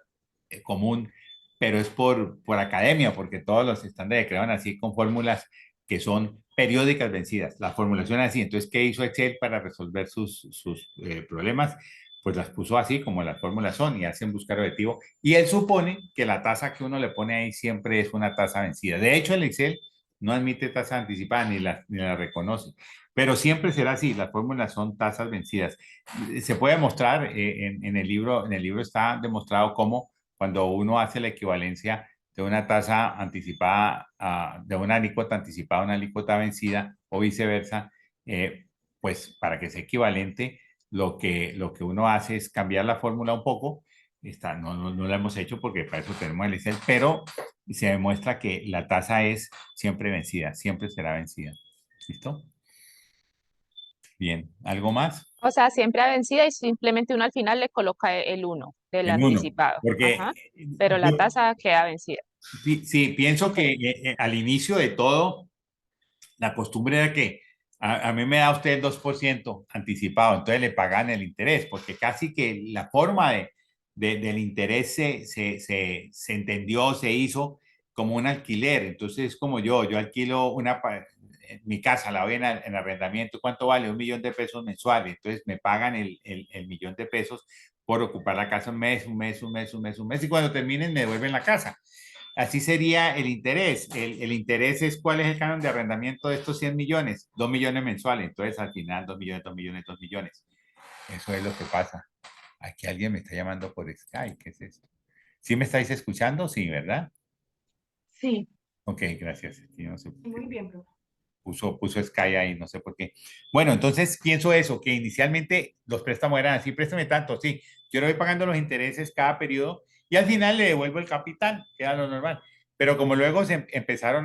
[SPEAKER 1] común, pero es por academia, porque todos los estándares crearon así con fórmulas que son periódicas vencidas. La formulación es así. Entonces, ¿qué hizo Excel para resolver sus problemas? Pues las puso así como las fórmulas son y hacen buscar objetivo. Y él supone que la tasa que uno le pone ahí siempre es una tasa vencida. De hecho, el Excel no admite tasa anticipada ni la reconoce. Pero siempre será así, las fórmulas son tasas vencidas. Se puede demostrar, en el libro está demostrado cómo cuando uno hace la equivalencia de una tasa anticipada, de una alícuota anticipada a una alícuota vencida o viceversa, pues para que sea equivalente, lo que uno hace es cambiar la fórmula un poco. No la hemos hecho porque para eso tenemos el Excel, pero se demuestra que la tasa es siempre vencida, siempre será vencida. ¿Listo? Bien, ¿algo más?
[SPEAKER 2] O sea, siempre a vencida y simplemente uno al final le coloca el uno del
[SPEAKER 1] El uno,
[SPEAKER 2] anticipado.
[SPEAKER 1] porque
[SPEAKER 2] Ajá. Pero la
[SPEAKER 1] yo
[SPEAKER 2] tasa queda vencida.
[SPEAKER 1] sí, pienso
[SPEAKER 2] Ok.
[SPEAKER 1] que al inicio de todo, la costumbre era que a mí me da usted el 2% anticipado, entonces le pagan el interés, porque casi que la forma del interés se entendió, se hizo como un alquiler. Entonces, como yo alquilo mi casa, la doy en arrendamiento, ¿cuánto vale? 1.000.000 de pesos mensuales. Entonces me pagan el 1.000.000 de pesos por ocupar la casa un mes, un mes, un mes, un mes, un mes, y cuando terminen me devuelven la casa. Así sería el interés. El interés es cuál es el canon de arrendamiento de estos 100 millones, 2 millones mensuales. Entonces, al final, 2 millones, 2 millones, 2 millones. Eso es lo que pasa. Aquí alguien me está llamando por Skype. ¿Qué es eso? ¿Sí me estáis escuchando? Sí, ¿verdad?
[SPEAKER 4] Sí,
[SPEAKER 1] Ok, gracias. Sí, no sé por qué
[SPEAKER 4] muy bien, profe.
[SPEAKER 1] puso Sky ahí, no sé por qué. Bueno, entonces pienso eso, que inicialmente los préstamos eran así, préstame tanto, sí, yo le voy pagando los intereses cada periodo y al final le devuelvo el capital, que era lo normal. Pero como luego se empezaron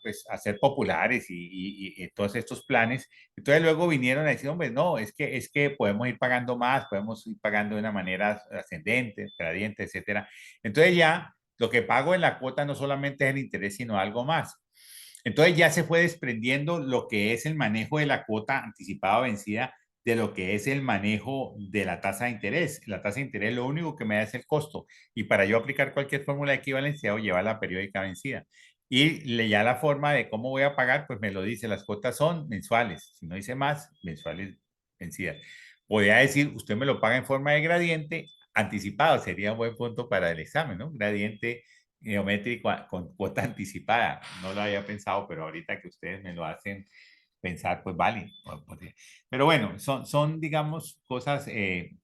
[SPEAKER 1] pues, a ser populares y todos estos planes, entonces luego vinieron a decir, hombre, no, es que podemos ir pagando más, podemos ir pagando de una manera ascendente, gradiente, etcétera. Entonces ya lo que pago en la cuota no solamente es el interés, sino algo más. Entonces ya se fue desprendiendo lo que es el manejo de la cuota anticipada vencida de lo que es el manejo de la tasa de interés. La tasa de interés lo único que me da es el costo y para yo aplicar cualquier fórmula de equivalencia o llevar la periódica vencida. Y ya la forma de cómo voy a pagar, pues me lo dice, las cuotas son mensuales, si no dice más, mensuales vencidas. Podría decir, usted me lo paga en forma de gradiente anticipado, sería un buen punto para el examen, ¿no? Gradiente geométrico con cuota anticipada. No lo había pensado, pero ahorita que ustedes me lo hacen pensar, pues vale. Pero bueno, son digamos, cosas que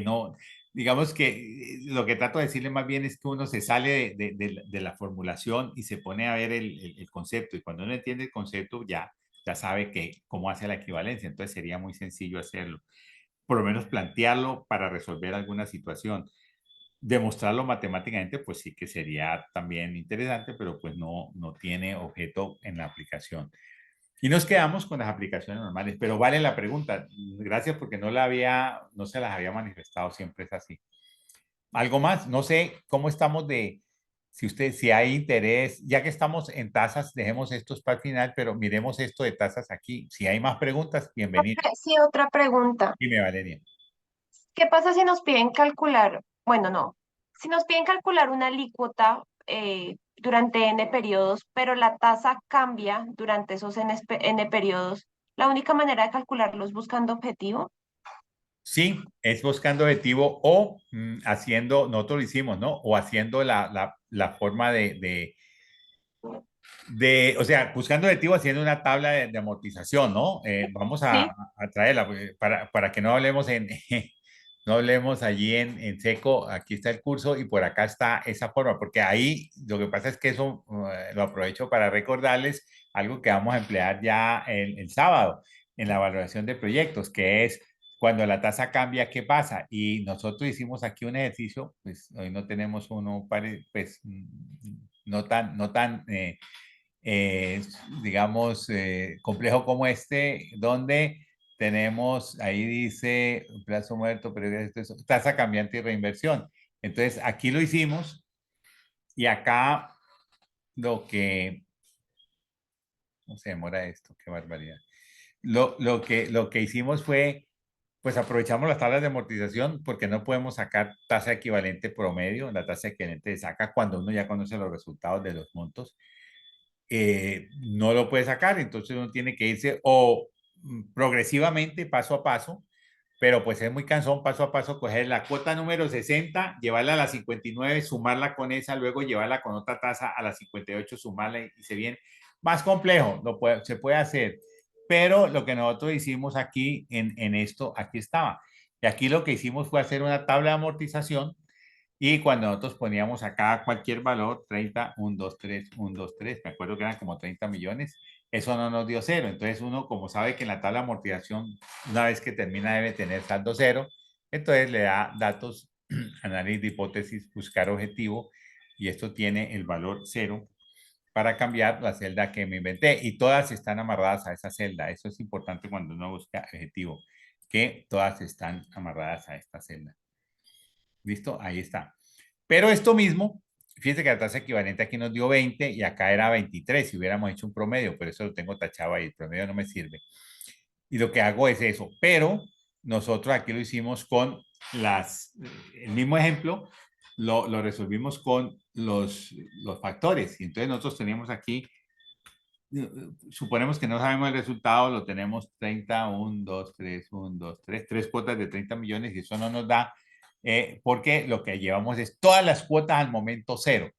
[SPEAKER 1] no, digamos que lo que trato de decirle más bien es que uno se sale de la formulación y se pone a ver el concepto. Y cuando uno entiende el concepto, ya sabe cómo hace la equivalencia. Entonces sería muy sencillo hacerlo. Por lo menos plantearlo para resolver alguna situación. Demostrarlo matemáticamente, pues sí que sería también interesante, pero pues no tiene objeto en la aplicación. Y nos quedamos con las aplicaciones normales, pero vale la pregunta. Gracias porque no se las había manifestado, siempre es así. ¿Algo más? No sé cómo estamos si hay interés, ya que estamos en tasas, dejemos estos para el final, pero miremos esto de tasas aquí. Si hay más preguntas, bienvenido.
[SPEAKER 4] Sí, otra pregunta.
[SPEAKER 1] Dime, Valeria.
[SPEAKER 4] ¿Qué pasa si nos piden calcular? Bueno, no. Si nos piden calcular una alícuota durante n periodos, pero la tasa cambia durante esos n periodos, ¿la única manera de calcularlo es buscando objetivo?
[SPEAKER 1] Sí, es buscando objetivo o haciendo, nosotros lo hicimos, ¿no? O haciendo la forma o sea, buscando objetivo haciendo una tabla de amortización, ¿no? Vamos
[SPEAKER 4] Sí.
[SPEAKER 1] a traerla para que no hablemos no hablemos allí en seco. Aquí está el curso y por acá está esa forma, porque ahí lo que pasa es que eso lo aprovecho para recordarles algo que vamos a emplear ya el sábado en la valoración de proyectos, que es cuando la tasa cambia, ¿qué pasa? Y nosotros hicimos aquí un ejercicio, pues hoy no tenemos uno, pues no tan eh, digamos, complejo como este, donde tenemos, ahí dice, plazo muerto, pero tasa cambiante y reinversión. Entonces, aquí lo hicimos y acá ¿cómo se demora esto? Qué barbaridad. Lo que hicimos fue, pues aprovechamos las tablas de amortización porque no podemos sacar tasa equivalente promedio, la tasa equivalente se saca cuando uno ya conoce los resultados de los montos. no lo puede sacar, entonces uno tiene que irse o progresivamente, paso a paso, pero pues es muy cansón paso a paso coger la cuota número 60, llevarla a la 59, sumarla con esa, luego llevarla con otra tasa a la 58, sumarla y se viene más complejo, se puede hacer, pero lo que nosotros hicimos aquí en esto, aquí estaba. Y aquí lo que hicimos fue hacer una tabla de amortización y cuando nosotros poníamos acá cualquier valor, 30, 1, 2, 3, 1, 2, 3, me acuerdo que eran como 30 millones, eso no nos dio cero. Entonces uno, como sabe que en la tabla de amortización, una vez que termina debe tener saldo cero, entonces le da datos, análisis de hipótesis, buscar objetivo, y esto tiene el valor cero para cambiar la celda que me inventé. Y todas están amarradas a esa celda. Eso es importante cuando uno busca objetivo, que todas están amarradas a esta celda. ¿Listo? Ahí está. Pero esto mismo, fíjense que la tasa equivalente aquí nos dio 20 y acá era 23 si hubiéramos hecho un promedio, pero eso lo tengo tachado ahí, el promedio no me sirve. Y lo que hago es eso, pero nosotros aquí lo hicimos con el mismo ejemplo, lo resolvimos con los factores. Y entonces nosotros teníamos aquí, suponemos que no sabemos el resultado, lo tenemos 30, 1, 2, 3, 1, 2, 3, 3 cuotas de 30 millones y eso no nos da, porque lo que llevamos es todas las cuotas al momento cero.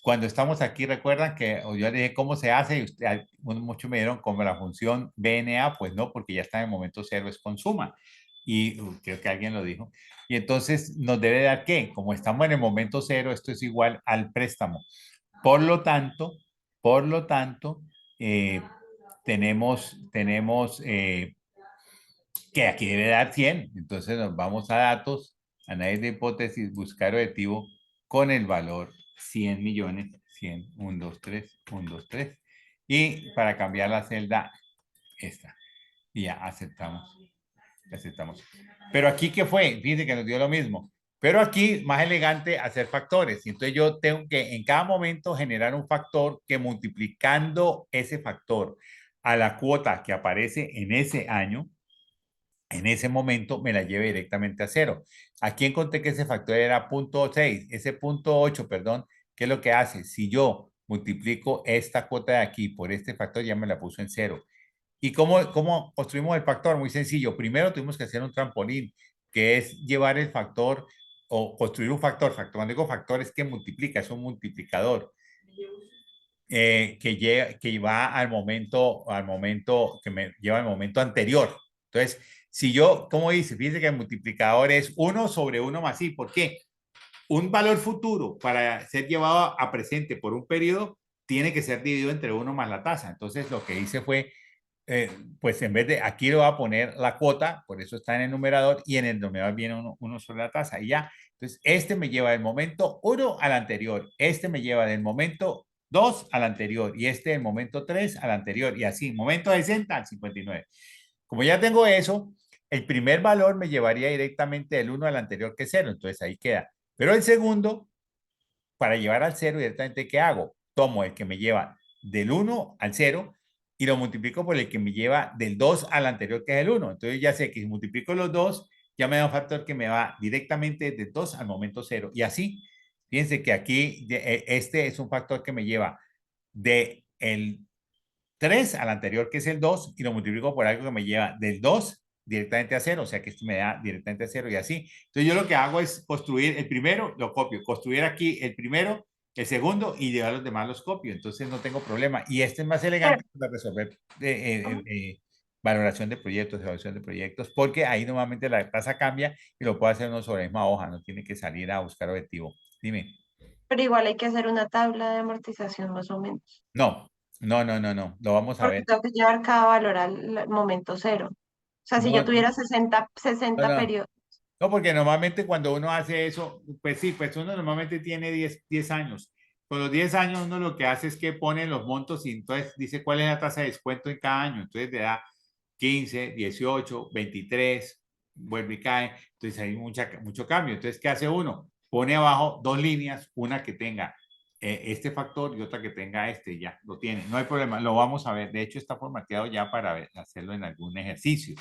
[SPEAKER 1] Cuando estamos aquí, recuerdan que yo les dije cómo se hace y muchos me dieron como la función BNA, pues no, porque ya está en el momento cero, es con suma. Y creo que alguien lo dijo. Y entonces nos debe dar ¿qué? Como estamos en el momento cero, esto es igual al préstamo. Por lo tanto, por lo tanto, eh, tenemos que aquí debe dar 100. Entonces nos vamos a datos, análisis de hipótesis, buscar objetivo con el valor 100 millones, 100, 1, 2, 3, 1, 2, 3. Y para cambiar la celda, esta. Y ya aceptamos. Aceptamos. Pero aquí, ¿qué fue? Fíjense que nos dio lo mismo. Pero aquí, más elegante, hacer factores. Y entonces yo tengo que en cada momento generar un factor que multiplicando ese factor a la cuota que aparece en ese año, en ese momento me la lleve directamente a cero. Aquí encontré que ese factor era 0.6, ese 0.8, perdón, ¿qué es lo que hace? Si yo multiplico esta cuota de aquí por este factor, ya me la puso en cero. ¿Y cómo construimos el factor? Muy sencillo. Primero tuvimos que hacer un trampolín, que es llevar el factor o construir un factor. Cuando digo factor es que multiplica, es un multiplicador que va al momento que me lleva al momento anterior. Entonces, si yo, ¿cómo dice? Fíjense que el multiplicador es 1 sobre 1 más i. ¿Por qué? Un valor futuro para ser llevado a presente por un periodo tiene que ser dividido entre 1 más la tasa. Entonces, lo que hice fue, pues en vez de aquí le voy a poner la cuota, por eso está en el numerador, y en el denominador viene 1 sobre la tasa, y ya. Entonces, este me lleva del momento 1 al anterior, este me lleva del momento 2 al anterior, y este del momento 3 al anterior, y así, momento 60 al 59. Como ya tengo eso, el primer valor me llevaría directamente del 1 al anterior, que es 0, entonces ahí queda. Pero el segundo, para llevar al 0 directamente, ¿qué hago? Tomo el que me lleva del 1 al 0 y lo multiplico por el que me lleva del 2 al anterior, que es el 1. Entonces ya sé que si multiplico los dos, ya me da un factor que me va directamente del 2 al momento 0. Y así, fíjense que aquí este es un factor que me lleva de el 3 al anterior, que es el 2, y lo multiplico por algo que me lleva del 2 directamente a 0, o sea que esto me da directamente a 0 y así. Entonces yo lo que hago es construir el primero, lo copio, construir aquí el primero, el segundo y llevar los demás los copio, entonces no tengo problema. Y este es más elegante para resolver valoración de proyectos, evaluación de proyectos, porque ahí normalmente la tasa cambia y lo puedo hacer uno sobre la misma hoja, no tiene que salir a buscar objetivo. Dime.
[SPEAKER 4] Pero igual hay que hacer una tabla de amortización más o menos,
[SPEAKER 1] No, no, lo vamos a
[SPEAKER 4] porque
[SPEAKER 1] ver.
[SPEAKER 4] tengo que llevar cada valor al momento cero. O sea, si yo
[SPEAKER 1] No,
[SPEAKER 4] tuviera 60,
[SPEAKER 1] no,
[SPEAKER 4] 60
[SPEAKER 1] no.
[SPEAKER 4] periodos.
[SPEAKER 1] No, porque normalmente cuando uno hace eso, pues sí, pues uno normalmente tiene 10 años. Con los 10 años uno lo que hace es que pone los montos y entonces dice cuál es la tasa de descuento en cada año. Entonces le da 15, 18, 23, vuelve y cae. Entonces hay mucho cambio. Entonces, ¿qué hace uno? Pone abajo dos líneas, una que tenga este factor y otra que tenga este, ya lo tiene. No hay problema, lo vamos a ver. De hecho, está formateado ya para hacerlo en algún ejercicio,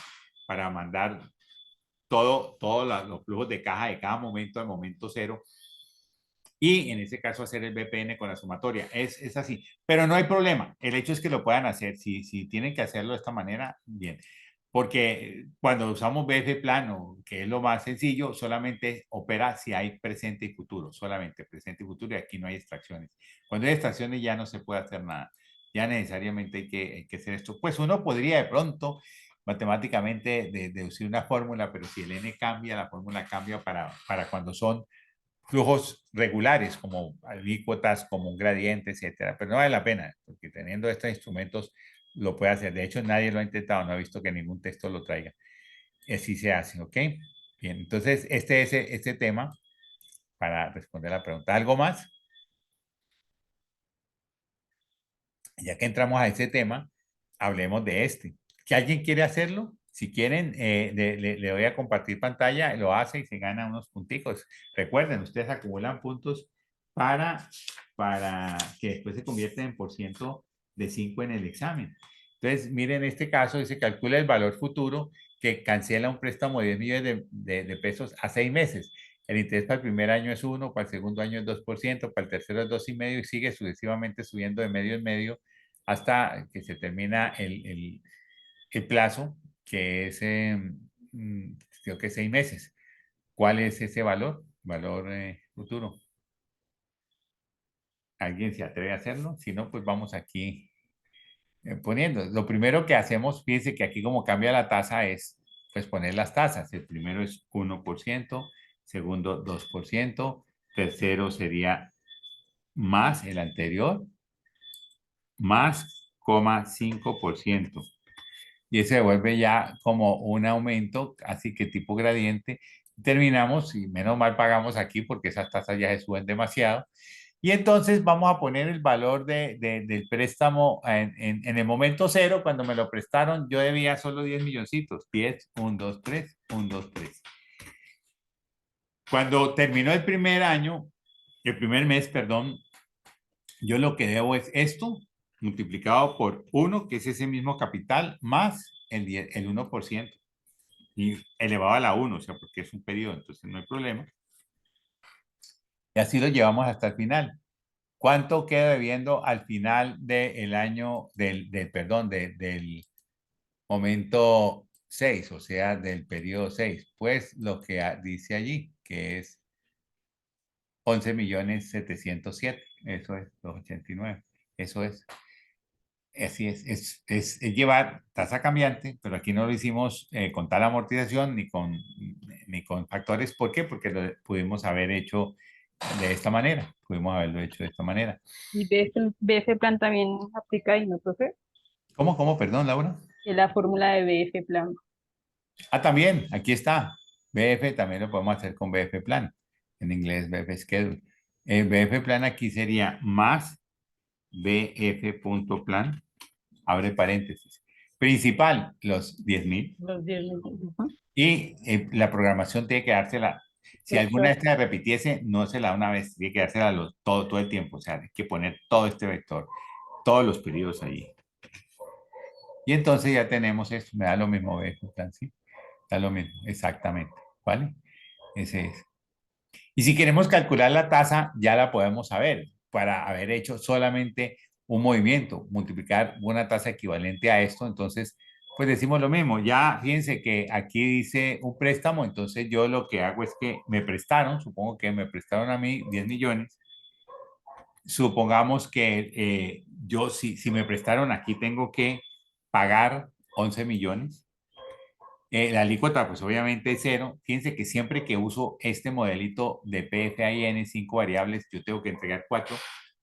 [SPEAKER 1] para mandar todos los flujos de caja de cada momento al momento cero y en ese caso hacer el BPN con la sumatoria. Es así, pero no hay problema. El hecho es que lo puedan hacer. Si tienen que hacerlo de esta manera, bien. Porque cuando usamos BF plano, que es lo más sencillo, solamente opera si hay presente y futuro, solamente presente y futuro, y aquí no hay extracciones. Cuando hay extracciones ya no se puede hacer nada, ya necesariamente hay que hacer esto. Pues uno podría de pronto matemáticamente deducir una fórmula, pero si el n cambia, la fórmula cambia para cuando son flujos regulares, como alícuotas, como un gradiente, etcétera. Pero no vale la pena, porque teniendo estos instrumentos lo puede hacer. De hecho, nadie lo ha intentado, no ha visto que ningún texto lo traiga. Así se hace, ¿ok? Bien, entonces este es este tema para responder la pregunta. ¿Algo más? Ya que entramos a este tema, hablemos de este. ¿Que alguien quiere hacerlo? Si quieren, le voy a compartir pantalla, lo hace y se gana unos punticos. Recuerden, ustedes acumulan puntos para que después se convierten en % de 5 en el examen. Entonces, miren este caso, se calcula el valor futuro que cancela un préstamo de 10 millones de pesos a 6 meses. El interés para el primer año es 1, para el segundo año es 2%, para el tercero es 2,5% y sigue sucesivamente subiendo de medio en medio hasta que se termina el plazo, que es, creo que 6 meses. ¿Cuál es ese valor? Valor futuro. ¿Alguien se atreve a hacerlo? Si no, pues vamos aquí poniendo. Lo primero que hacemos, fíjense que aquí como cambia la tasa es pues poner las tasas. El primero es 1%, segundo 2%, tercero sería más el anterior, más 0,5%. Y ese devuelve ya como un aumento, así que tipo gradiente. Terminamos, y menos mal pagamos aquí porque esas tasas ya se suben demasiado. Y entonces vamos a poner el valor del préstamo en el momento cero. Cuando me lo prestaron, yo debía solo 10 milloncitos. 10, 1, 2, 3, 1, 2, 3. Cuando terminó el primer año, el primer mes, perdón, yo lo que debo es esto multiplicado por 1, que es ese mismo capital, más el 1%. Y elevado a la 1, o sea, porque es un periodo, entonces no hay problema. Y así lo llevamos hasta el final. ¿Cuánto queda debiendo al final del año, del momento 6, o sea, del periodo 6? Pues lo que dice allí, que es 11.707.000. Eso es 289. Eso es. Así es llevar tasa cambiante, pero aquí no lo hicimos con tal amortización ni con factores. ¿Por qué? Porque lo pudimos haber hecho de esta manera. Pudimos haberlo hecho de esta manera.
[SPEAKER 6] ¿Y BF Plan también aplica ahí, no, profe?
[SPEAKER 1] ¿Cómo? Perdón, Laura.
[SPEAKER 6] Es la fórmula de BF Plan.
[SPEAKER 1] Ah, también, aquí está. BF también lo podemos hacer con BF Plan. En inglés, BF Schedule. BF Plan aquí sería más BF.plan, abre paréntesis. Principal, los 10.000.
[SPEAKER 6] Los 10 minutos.
[SPEAKER 1] Y la programación tiene que dársela. Si alguna vez se repitiese, no se la da una vez, tiene que dársela todo el tiempo. O sea, hay que poner todo este vector, todos los periodos allí. Y entonces ya tenemos esto. Me da lo mismo, BF Plan, ¿sí? Da lo mismo, exactamente. ¿Vale? Ese es. Y si queremos calcular la tasa, ya la podemos saber para haber hecho solamente un movimiento, multiplicar una tasa equivalente a esto. Entonces, pues decimos lo mismo. Ya fíjense que aquí dice un préstamo, entonces yo lo que hago es que me prestaron, supongo que me prestaron a mí 10 millones. Supongamos que yo, si me prestaron aquí, tengo que pagar 11 millones. La alícuota, pues obviamente es 0. Fíjense que siempre que uso este modelito de PFIN, 5 variables, yo tengo que entregar 4,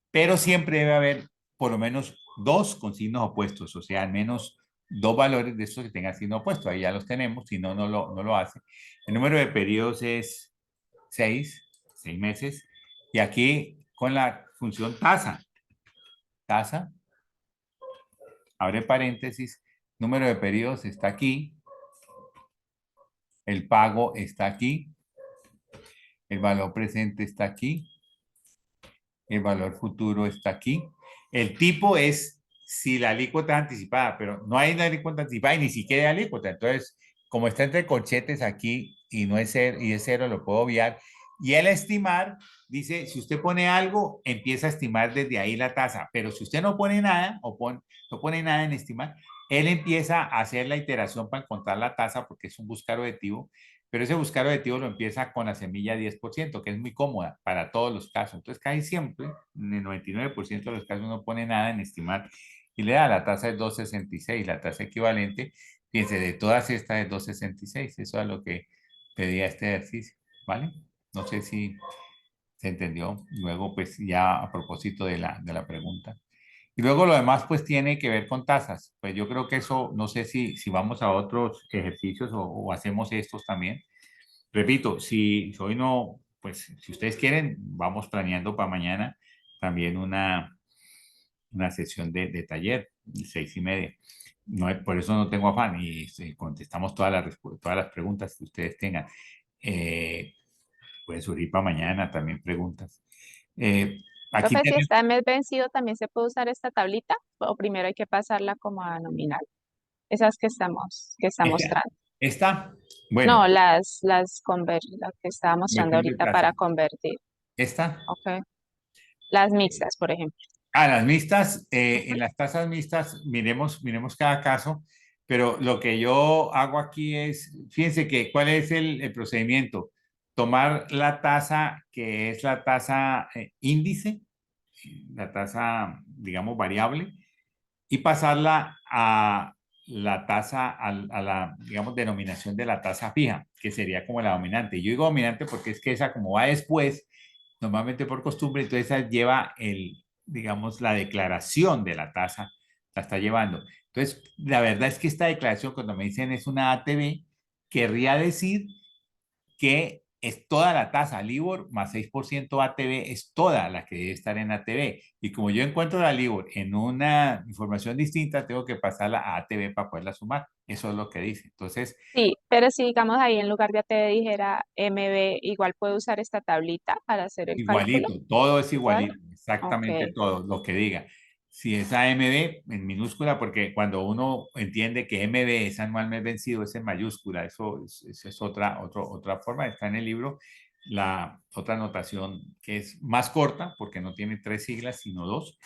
[SPEAKER 1] pero siempre debe haber por lo menos 2 con signos opuestos, o sea, al menos 2 valores de estos que tengan signo opuesto. Ahí ya los tenemos, si no, no lo hace. El número de periodos es 6 meses, y aquí con la función tasa, abre paréntesis, número de periodos está aquí, el pago está aquí, el valor presente está aquí, el valor futuro está aquí. El tipo es si la alícuota es anticipada, pero no hay una alícuota anticipada y ni siquiera hay alícuota. Entonces, como está entre corchetes aquí y no es cero, y es 0, lo puedo obviar. Y el estimar dice, si usted pone algo, empieza a estimar desde ahí la tasa, pero si usted no pone nada no pone nada en estimar, él empieza a hacer la iteración para encontrar la tasa porque es un buscar objetivo, pero ese buscar objetivo lo empieza con la semilla 10%, que es muy cómoda para todos los casos. Entonces, casi siempre, en el 99% de los casos, no pone nada en estimar y le da la tasa de 2,66, la tasa equivalente. Fíjense, de todas estas es 2,66. Eso es lo que pedía este ejercicio, ¿vale? No sé si se entendió. Luego, pues ya a propósito de la pregunta. Y luego lo demás, pues tiene que ver con tasas. Pues yo creo que eso, no sé si vamos a otros ejercicios o hacemos estos también. Repito, si hoy no, pues si ustedes quieren, vamos planeando para mañana también una sesión de taller, 6:30. No, por eso no tengo afán y contestamos todas las preguntas que ustedes tengan. Pueden surgir para mañana también preguntas. Aquí
[SPEAKER 2] Profe, si
[SPEAKER 1] tenemos,
[SPEAKER 2] está en mes vencido, ¿también se puede usar esta tablita? ¿O primero hay que pasarla como a nominal? Esas que está
[SPEAKER 1] esta,
[SPEAKER 2] mostrando.
[SPEAKER 1] esta, bueno,
[SPEAKER 2] No, las que estaba mostrando
[SPEAKER 1] conversión de
[SPEAKER 2] ahorita
[SPEAKER 1] tasa.
[SPEAKER 2] para convertir.
[SPEAKER 1] Esta,
[SPEAKER 2] Ok. Las mixtas, por ejemplo.
[SPEAKER 1] las mixtas,
[SPEAKER 2] Ujú.
[SPEAKER 1] en las tasas mixtas, miremos cada caso, pero lo que yo hago aquí es, fíjense que cuál es el procedimiento. Tomar la tasa que es la tasa índice, la tasa, digamos, variable, y pasarla a la tasa, a la, digamos, denominación de la tasa fija, que sería como la dominante. Yo digo dominante porque es que esa como va después, normalmente por costumbre, entonces esa lleva digamos, la declaración de la tasa, la está llevando. Entonces, la verdad es que esta declaración, cuando me dicen es una ATB, querría decir que es toda la tasa LIBOR más 6% ATB, es toda la que debe estar en ATB. Y como yo encuentro la LIBOR en una información distinta, tengo que pasarla a ATB para poderla sumar. Eso es lo que dice. Entonces,
[SPEAKER 2] Sí, pero si digamos ahí en lugar de ATV dijera MB, igual puedo usar esta tablita para hacer el cálculo.
[SPEAKER 1] igualito, todo es
[SPEAKER 2] ¿Igual?
[SPEAKER 1] igualito,
[SPEAKER 2] Ok.
[SPEAKER 1] exactamente todo lo que diga. Si es AMB en minúscula, porque cuando uno entiende que MB es anual mes vencido, es en mayúscula, eso es otra forma, está en el libro. La otra anotación que es más corta, porque no tiene 3 siglas, sino 2.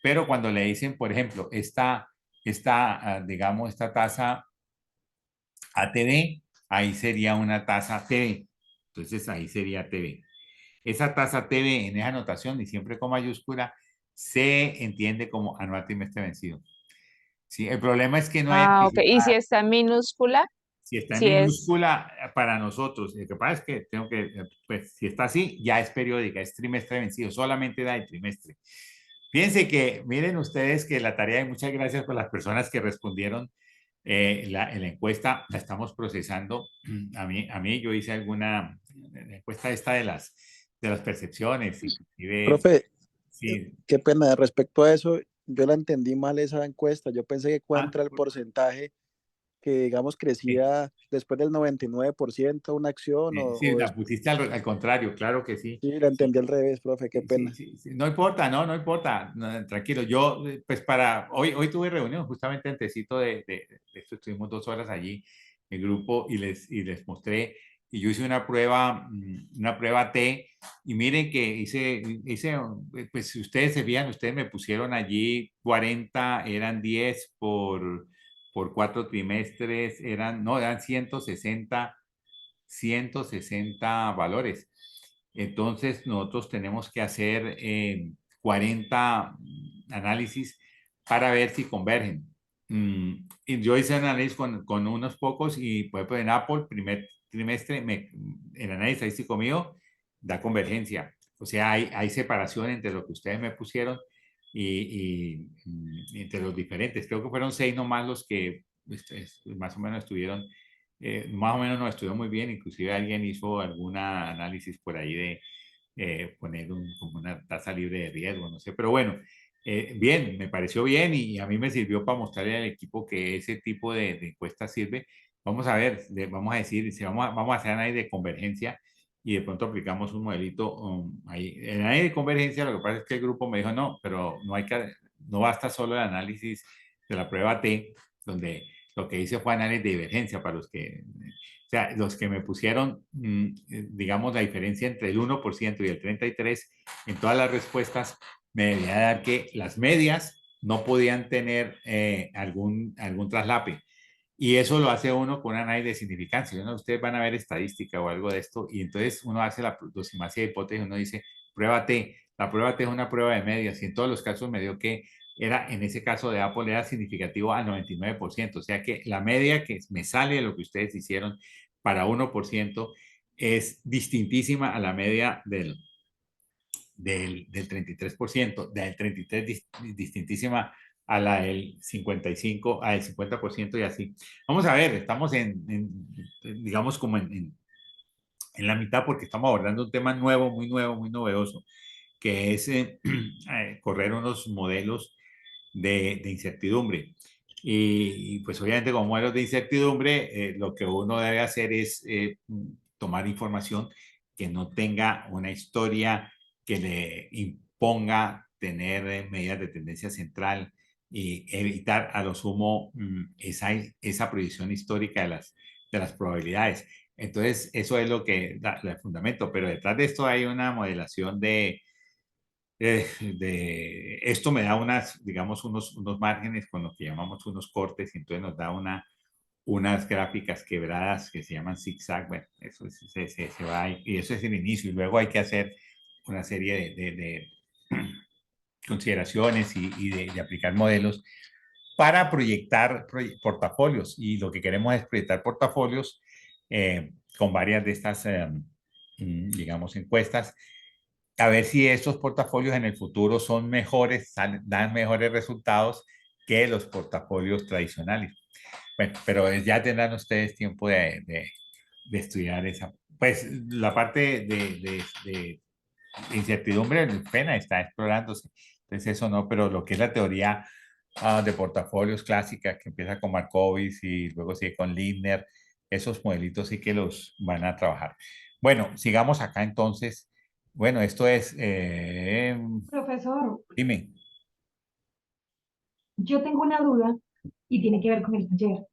[SPEAKER 1] Pero cuando le dicen, por ejemplo, digamos, esta tasa ATB, ahí sería una tasa TB. Entonces ahí sería TB. Esa tasa TV en esa anotación y siempre con mayúscula se entiende como anual trimestre vencido. Sí, el problema es que no hay
[SPEAKER 2] Ah, ok. Y si
[SPEAKER 1] anticipada.
[SPEAKER 2] está en minúscula,
[SPEAKER 1] Si está en
[SPEAKER 2] si es,
[SPEAKER 1] minúscula para nosotros, lo que pasa es que tengo que, pues si está así, ya es periódica, es trimestre vencido, solamente da el trimestre. Fíjense que, miren ustedes que la tarea, y muchas gracias por las personas que respondieron la encuesta, la estamos procesando. Yo hice alguna, la encuesta esta de las percepciones, inclusive,
[SPEAKER 7] Profe,
[SPEAKER 1] sí.
[SPEAKER 7] qué pena, respecto a eso, yo la entendí mal esa encuesta. Yo pensé que
[SPEAKER 1] Ah,
[SPEAKER 7] cuánto era el porcentaje que, digamos,
[SPEAKER 1] sí.
[SPEAKER 7] crecía después del 99% una acción
[SPEAKER 1] Sí, la pusiste al contrario, claro que sí.
[SPEAKER 7] sí, la
[SPEAKER 1] Sí,
[SPEAKER 7] entendí al revés, profe, qué
[SPEAKER 1] sí, sí,
[SPEAKER 7] pena.
[SPEAKER 1] sí, sí. No importa, no importa, no, tranquilo. Yo, pues hoy tuve reunión justamente antesito de esto, estuvimos 2 horas allí, el grupo, y les mostré, y yo hice una prueba T, y miren que pues si ustedes se fijan, ustedes me pusieron allí 40, eran 10 por 4 trimestres, eran 160 valores. Entonces, nosotros tenemos que hacer 40 análisis para ver si convergen. Y yo hice análisis con unos pocos y, por ejemplo, en Apple, primer trimestre, el análisis estadístico mío da convergencia. O sea, hay separación entre lo que ustedes me pusieron y entre los diferentes. Creo que fueron 6 nomás los que más o menos estuvieron más o menos nos estudió muy bien, inclusive alguien hizo algún análisis por ahí de poner como una tasa libre de riesgo, no sé, pero bueno, bien, me pareció bien y a mí me sirvió para mostrarle al equipo que ese tipo de encuesta sirve. Vamos a ver, vamos a decir, si vamos a hacer análisis de convergencia y de pronto aplicamos un modelito ahí. El análisis de convergencia, lo que pasa es que el grupo me dijo, no, pero no basta solo el análisis de la prueba T, donde lo que hice fue análisis de divergencia para los que, sea, los que me pusieron, digamos, la diferencia entre el 1% y el 33% en todas las respuestas, me debía dar que las medias no podían tener algún traslape. Y eso lo hace uno con un análisis de significancia, ¿no? Ustedes van a ver estadística o algo de esto, y entonces uno hace la aproximación de hipótesis, uno dice, prueba T. La prueba T es una prueba de medias, y en todos los casos me dio que era, en ese caso de Apple, era significativo al 99%. O sea que la media que me sale de lo que ustedes hicieron para 1% es distintísima a la media del 33%, del 33% distintísima a la del 55%, al 50% y así. Vamos a ver, estamos digamos, como en la mitad porque estamos abordando un tema nuevo, muy novedoso, que es correr unos modelos de incertidumbre. Pues obviamente como modelos de incertidumbre, lo que uno debe hacer es tomar información que no tenga una historia que le imponga tener medidas de tendencia central y evitar a lo sumo esa proyección histórica de las probabilidades. Entonces, eso es lo que da el fundamento, pero detrás de esto hay una modelación esto me da digamos, unos márgenes con lo que llamamos unos cortes, y entonces nos da unas gráficas quebradas que se llaman zigzag. Bueno, eso se va ahí, y eso es el inicio, y luego hay que hacer una serie de consideraciones y de aplicar modelos para proyectar portafolios, y lo que queremos es proyectar portafolios con varias de estas, digamos, encuestas, a ver si estos portafolios en el futuro son mejores, dan mejores resultados que los portafolios tradicionales. Bueno, pero ya tendrán ustedes tiempo de estudiar esa. Pues la parte de incertidumbre, pena está explorándose. Entonces eso no, pero lo que es la teoría de portafolios clásica que empieza con Markowitz y luego sigue con Lindner, esos modelitos sí que los van a trabajar. Bueno, sigamos acá entonces. Bueno, esto es,
[SPEAKER 8] Profesor,
[SPEAKER 1] dime.
[SPEAKER 8] yo tengo una duda y tiene que ver con el taller.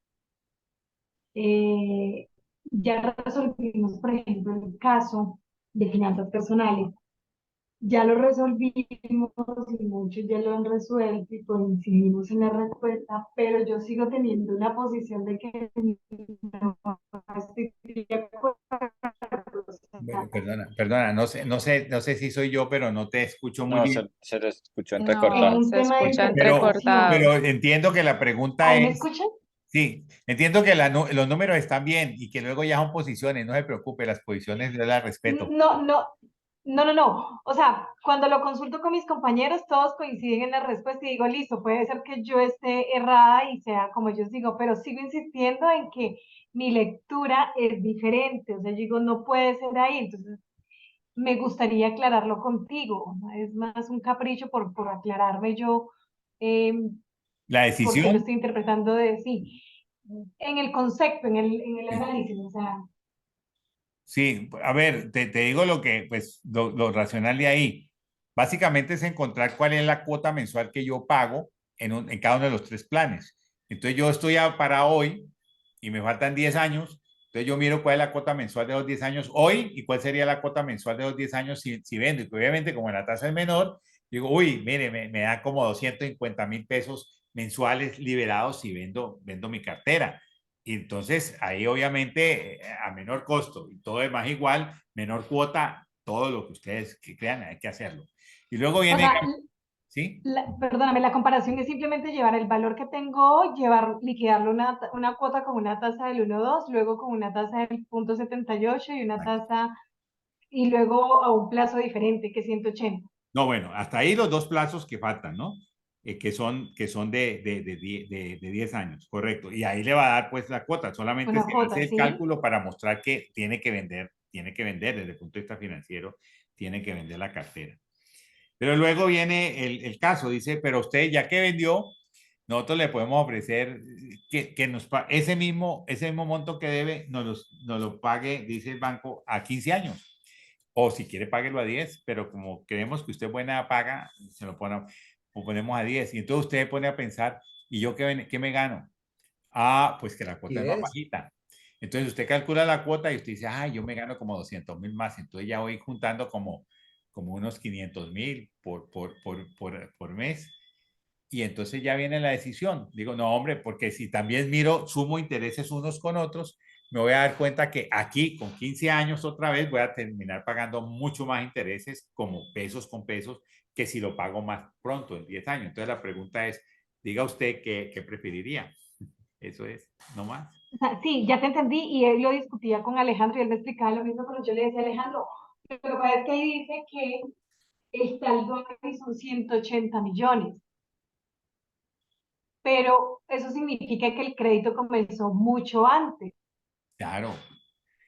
[SPEAKER 8] Ya resolvimos, por ejemplo, el caso de finanzas personales. Ya lo resolvimos y muchos ya lo han resuelto y coincidimos en la respuesta, pero yo sigo teniendo una posición de que no estoy de acuerdo. O sea,
[SPEAKER 1] Perdona, no sé si soy yo, pero no te escucho muy
[SPEAKER 3] No,
[SPEAKER 1] bien.
[SPEAKER 3] se le escuchó
[SPEAKER 8] en
[SPEAKER 3] entrecortado.
[SPEAKER 2] No,
[SPEAKER 8] un
[SPEAKER 2] se
[SPEAKER 8] tema de
[SPEAKER 2] escucha
[SPEAKER 1] Pero,
[SPEAKER 2] entrecortado.
[SPEAKER 8] interpretación.
[SPEAKER 1] pero entiendo que la pregunta
[SPEAKER 8] ¿Ahí me
[SPEAKER 1] es,
[SPEAKER 8] escuchan?
[SPEAKER 1] sí, entiendo que los números están bien y que luego ya son posiciones, no se preocupe, las posiciones yo las respeto.
[SPEAKER 8] No, no, no. O sea, cuando lo consulto con mis compañeros, todos coinciden en la respuesta y digo, listo, puede ser que yo esté errada y sea como yo digo, pero sigo insistiendo en que mi lectura es diferente. O sea, yo digo, no puede ser ahí. Entonces, me gustaría aclararlo contigo, ¿no? Es más un capricho por aclararme yo, eh,
[SPEAKER 1] La
[SPEAKER 8] porque lo
[SPEAKER 1] decisión,
[SPEAKER 8] estoy interpretando de sí, en el concepto, en el análisis. O sea,
[SPEAKER 1] sí, a ver, te digo lo que, pues, lo racional de ahí. Básicamente es encontrar cuál es la cuota mensual que yo pago en cada uno de los tres planes. Entonces yo estoy para hoy y me faltan 10 años. Entonces yo miro cuál es la cuota mensual de los 10 años hoy y cuál sería la cuota mensual de los 10 años si vendo. Y obviamente como la tasa es menor, digo, uy, mire, me da como 250.000 pesos mensuales liberados si vendo mi cartera. Y entonces ahí obviamente a menor costo y todo es más igual, menor cuota, todo lo que ustedes crean hay que hacerlo. Y luego
[SPEAKER 8] o
[SPEAKER 1] viene,
[SPEAKER 8] sea,
[SPEAKER 1] ¿sí?
[SPEAKER 8] perdóname, la comparación es simplemente llevar el valor que tengo hoy, liquidarlo una cuota con una tasa del 1,2, luego con una tasa del 0,78 y una tasa, y luego a un plazo diferente que 180.
[SPEAKER 1] No, bueno, hasta ahí los dos plazos que faltan, ¿no? Que son de 10 años, correcto. Y ahí le va a dar pues la cuota, solamente
[SPEAKER 8] Una
[SPEAKER 1] se hace
[SPEAKER 8] cuota,
[SPEAKER 1] el
[SPEAKER 8] ¿sí?
[SPEAKER 1] cálculo para mostrar que tiene que vender desde el punto de vista financiero, tiene que vender la cartera. Pero luego viene el caso, dice, pero usted ya que vendió, nosotros le podemos ofrecer que ese mismo monto que debe nos lo pague, dice el banco, a 15 años. O si quiere, páguelo a 10, pero como creemos que usted es buena paga, ponemos a 10. Y entonces usted pone a pensar, ¿y yo qué me gano? Ah, pues que la cuota es más
[SPEAKER 7] 10.
[SPEAKER 1] bajita. Entonces usted calcula la cuota y usted dice, ay, yo me gano como 200.000 más, entonces ya voy juntando como unos 500.000 por mes. Y entonces ya viene la decisión. Digo, no, hombre, porque si también miro, sumo intereses unos con otros, me voy a dar cuenta que aquí, con 15 años otra vez, voy a terminar pagando mucho más intereses, como pesos con pesos, que si lo pago más pronto, en 10 años. Entonces la pregunta es, diga usted qué preferiría. Eso es, no más.
[SPEAKER 8] O sea, sí, ya te entendí y él lo discutía con Alejandro y él me explicaba lo mismo, pero yo le decía a Alejandro, lo que pasa es que ahí dice que el saldo ahí son 180 millones, pero eso significa que el crédito comenzó mucho antes.
[SPEAKER 1] Claro,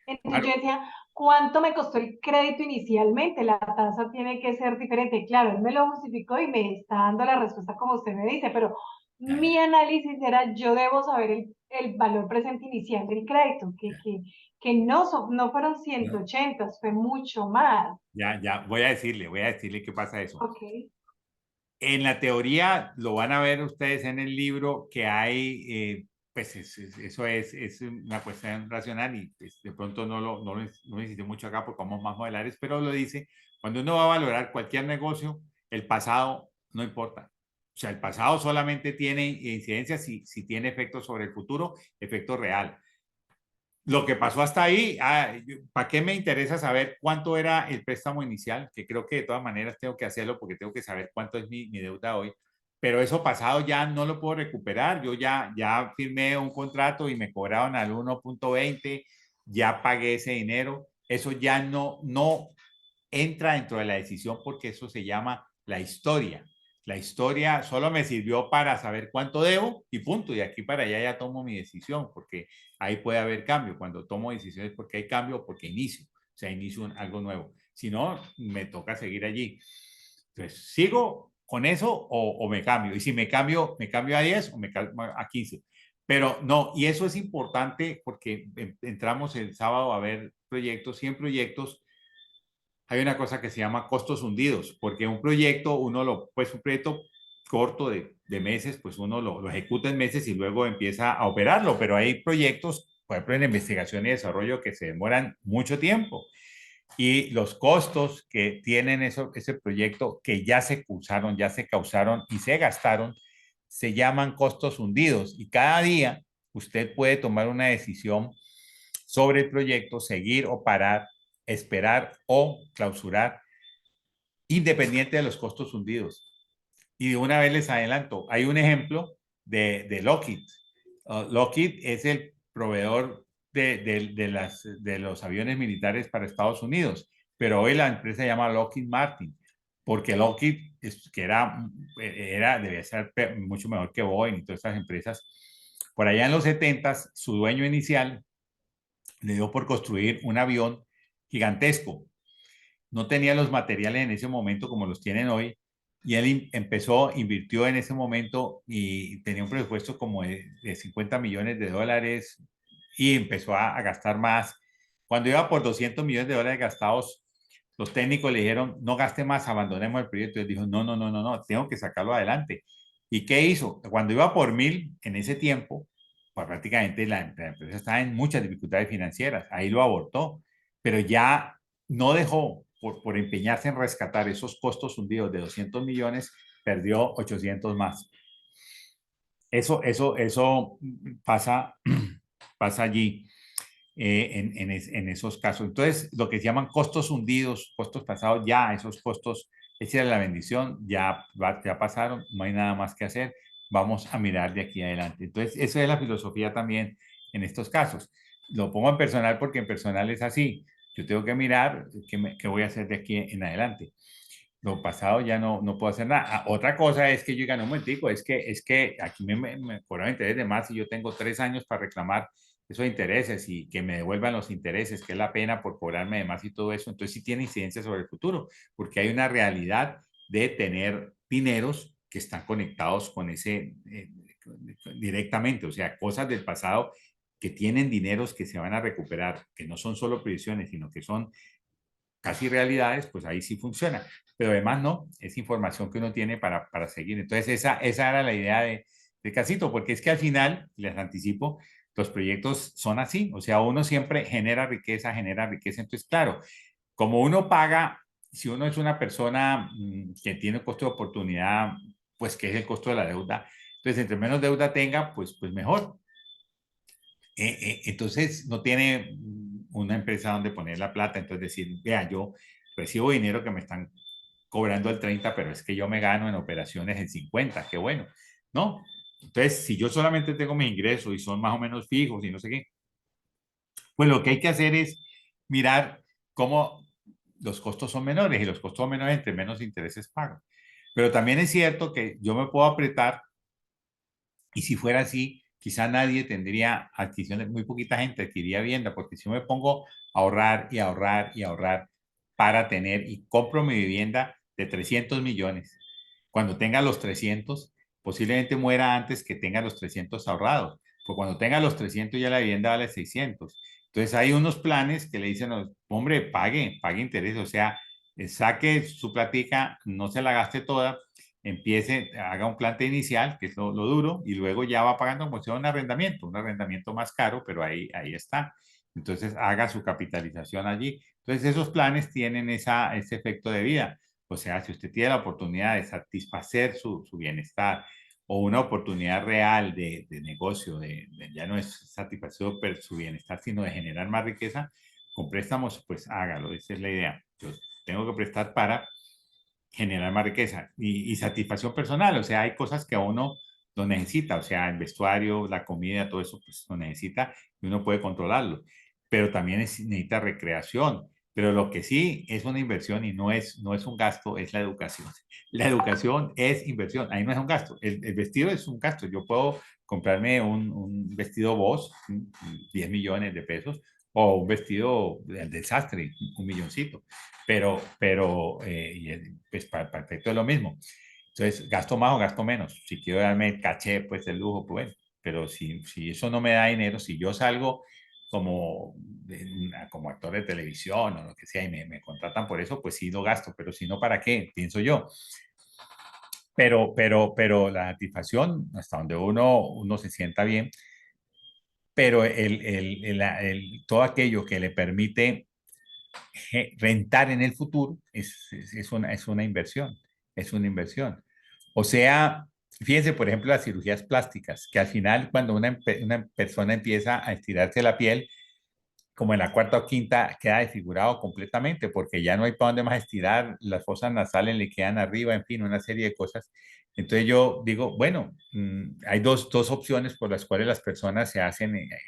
[SPEAKER 8] Entonces
[SPEAKER 1] claro.
[SPEAKER 8] yo decía, ¿cuánto me costó el crédito inicialmente? La tasa tiene que ser diferente. Claro, él me lo justificó y me está dando la respuesta como usted me dice, pero
[SPEAKER 1] Ya, ya.
[SPEAKER 8] mi análisis era, yo debo saber el valor presente inicial del crédito, que no, no fueron
[SPEAKER 1] No,
[SPEAKER 8] 180, fue mucho más.
[SPEAKER 1] ya, voy a decirle qué pasa eso.
[SPEAKER 8] Ok,
[SPEAKER 1] En la teoría, lo van a ver ustedes en el libro, que hay, pues eso es una cuestión racional y pues, de pronto no lo necesito mucho acá porque vamos más modelares, pero lo dice, cuando uno va a valorar cualquier negocio, el pasado no importa. O sea, el pasado solamente tiene incidencia si tiene efecto sobre el futuro, efecto real. Lo que pasó hasta ahí, ¿para qué me interesa saber cuánto era el préstamo inicial? Que creo que de todas maneras tengo que hacerlo porque tengo que saber cuánto es mi deuda hoy. Pero eso pasado ya no lo puedo recuperar. Yo ya firmé un contrato y me cobraron al 1.20, ya pagué ese dinero. Eso ya no entra dentro de la decisión porque eso se llama la historia. La historia solo me sirvió para saber cuánto debo y punto. Y aquí para allá ya tomo mi decisión porque ahí puede haber cambio. Cuando tomo decisiones porque hay cambio o porque inicio. O sea, inicio algo nuevo. Si no, me toca seguir allí. Entonces, ¿sigo con eso o me cambio? Y si me cambio a 10 o me cambio a 15. Pero no, y eso es importante porque entramos el sábado a ver proyectos, 100 proyectos. Hay una cosa que se llama costos hundidos, porque un proyecto, pues un proyecto corto de meses, pues uno lo ejecuta en meses y luego empieza a operarlo, pero hay proyectos, por ejemplo, en investigación y desarrollo que se demoran mucho tiempo y los costos que tienen ese proyecto que ya se cursaron, ya se causaron y se gastaron, se llaman costos hundidos y cada día usted puede tomar una decisión sobre el proyecto, seguir o parar, esperar o clausurar, independiente de los costos hundidos. Y de una vez les adelanto, hay un ejemplo de Lockheed. Lockheed es el proveedor de los aviones militares para Estados Unidos, pero hoy la empresa se llama Lockheed Martin, porque Lockheed, que debía ser mucho mejor que Boeing y todas estas empresas, por allá en los 70, su dueño inicial le dio por construir un avión gigantesco. No tenía los materiales en ese momento como los tienen hoy y él invirtió en ese momento y tenía un presupuesto como de 50 millones de dólares y empezó a gastar más. Cuando iba por 200 millones de dólares gastados, los técnicos le dijeron, no gaste más, abandonemos el proyecto. Y él dijo, no, tengo que sacarlo adelante. ¿Y qué hizo? Cuando iba por 1.000 en ese tiempo, pues prácticamente la empresa estaba en muchas dificultades financieras, ahí lo abortó, pero ya no dejó por empeñarse en rescatar esos costos hundidos de 200 millones, perdió 800 más. Eso pasa, pasa allí en esos casos. Entonces, lo que se llaman costos hundidos, costos pasados, ya esos costos, esa era la bendición, ya pasaron, no hay nada más que hacer, vamos a mirar de aquí adelante. Entonces, esa es la filosofía también en estos casos. Lo pongo en personal porque en personal es así. Yo tengo que mirar qué voy a hacer de aquí en adelante. Lo pasado ya no puedo hacer nada. Otra cosa es que yo diga, no, un momentico, es que aquí me cobraron interés de más y yo tengo 3 años para reclamar esos intereses y que me devuelvan los intereses, que es la pena por cobrarme de más y todo eso. Entonces sí tiene incidencia sobre el futuro, porque hay una realidad de tener dineros que están conectados con ese directamente, o sea, cosas del pasado que tienen dineros que se van a recuperar, que no son solo previsiones, sino que son casi realidades, pues ahí sí funciona. Pero además no, es información que uno tiene para seguir. Entonces esa era la idea de Casito, porque es que al final, les anticipo, los proyectos son así, o sea, uno siempre genera riqueza, entonces claro, como uno paga, si uno es una persona que tiene costo de oportunidad, pues que es el costo de la deuda, entonces entre menos deuda tenga, pues mejor. Entonces no tiene una empresa donde poner la plata, entonces decir, vea, yo recibo dinero que me están cobrando el 30, pero es que yo me gano en operaciones el 50, qué bueno, ¿no? Entonces, si yo solamente tengo mis ingresos y son más o menos fijos y no sé qué, pues lo que hay que hacer es mirar cómo los costos son menores y los costos son menores entre menos intereses pago. Pero también es cierto que yo me puedo apretar y si fuera así, quizá nadie tendría adquisiciones, muy poquita gente adquiriría vivienda, porque si yo me pongo a ahorrar y ahorrar y ahorrar para tener y compro mi vivienda de 300 millones, cuando tenga los 300, posiblemente muera antes que tenga los 300 ahorrados, porque cuando tenga los 300 ya la vivienda vale 600. Entonces hay unos planes que le dicen, hombre, pague interés, o sea, saque su platica, no se la gaste toda, empiece, haga un plante inicial, que es lo duro, y luego ya va pagando como si fuera un arrendamiento más caro, pero ahí está. Entonces haga su capitalización allí. Entonces esos planes tienen ese efecto de vida. O sea, si usted tiene la oportunidad de satisfacer su bienestar o una oportunidad real de negocio, ya no es satisfacer su bienestar, sino de generar más riqueza, con préstamos, pues hágalo. Esa es la idea. Yo tengo que prestar para generar más riqueza y satisfacción personal. O sea, hay cosas que a uno lo necesita, o sea, el vestuario, la comida, todo eso, pues lo necesita y uno puede controlarlo. Pero también necesita recreación. Pero lo que sí es una inversión y no es un gasto, es la educación. La educación es inversión, ahí no es un gasto. El vestido es un gasto. Yo puedo comprarme un vestido Boss, 10 millones de pesos, o un vestido del desastre, un milloncito. Pues para efecto es lo mismo. Entonces, gasto más o gasto menos. Si quiero darme caché, pues el lujo, pues bueno. Pero si eso no me da dinero, si yo salgo como actor de televisión o lo que sea y me contratan por eso, pues sí lo gasto, pero si no, ¿para qué? Pienso yo. Pero la satisfacción, hasta donde uno se sienta bien, pero todo aquello que le permite rentar en el futuro es una inversión, es una inversión. O sea, fíjense, por ejemplo, las cirugías plásticas, que al final cuando una persona empieza a estirarse la piel, como en la cuarta o quinta, queda desfigurado completamente porque ya no hay para dónde más estirar, las fosas nasales le quedan arriba, en fin, una serie de cosas. Entonces yo digo, bueno, hay dos opciones por las cuales las personas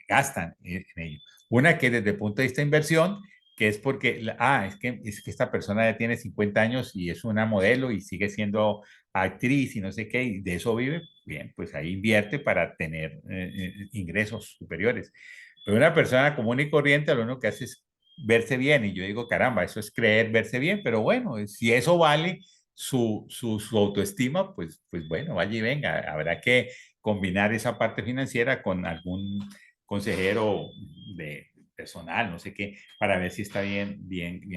[SPEAKER 1] gastan en ello. Una que desde el punto de vista de inversión, que es porque, es que esta persona ya tiene 50 años y es una modelo y sigue siendo actriz y no sé qué, y de eso vive, bien, pues ahí invierte para tener ingresos superiores. Pero una persona común y corriente lo único que hace es verse bien. Y yo digo, caramba, eso es creer verse bien. Pero bueno, si eso vale su autoestima, pues bueno, vaya y venga. Habrá que combinar esa parte financiera con algún consejero de personal, no sé qué, para ver si está bien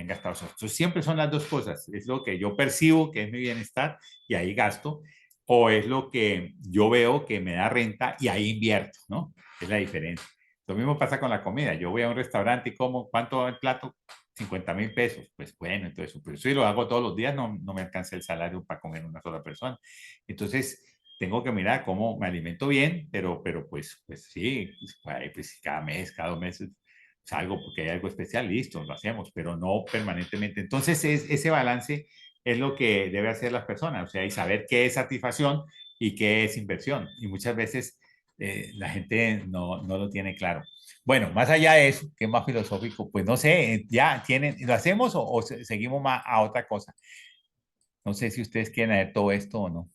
[SPEAKER 1] gastado. Entonces, siempre son las dos cosas. Es lo que yo percibo que es mi bienestar y ahí gasto, o es lo que yo veo que me da renta y ahí invierto, ¿no? Es la diferencia. Lo mismo pasa con la comida. Yo voy a un restaurante y como, ¿cuánto va el plato? 50,000 pesos. Pues bueno, entonces, pero si lo hago todos los días, no me alcanza el salario para comer una sola persona. Entonces, tengo que mirar cómo me alimento bien, pero pues sí, pues cada mes, cada 2 meses salgo porque hay algo especial, listo, lo hacemos, pero no permanentemente. Entonces, ese balance es lo que debe hacer las personas, o sea, y saber qué es satisfacción y qué es inversión. Y muchas veces la gente no lo tiene claro. Bueno, más allá de eso, que es más filosófico, pues no sé, ya tienen, ¿lo hacemos o seguimos más a otra cosa? No sé si ustedes quieren hacer todo esto o no.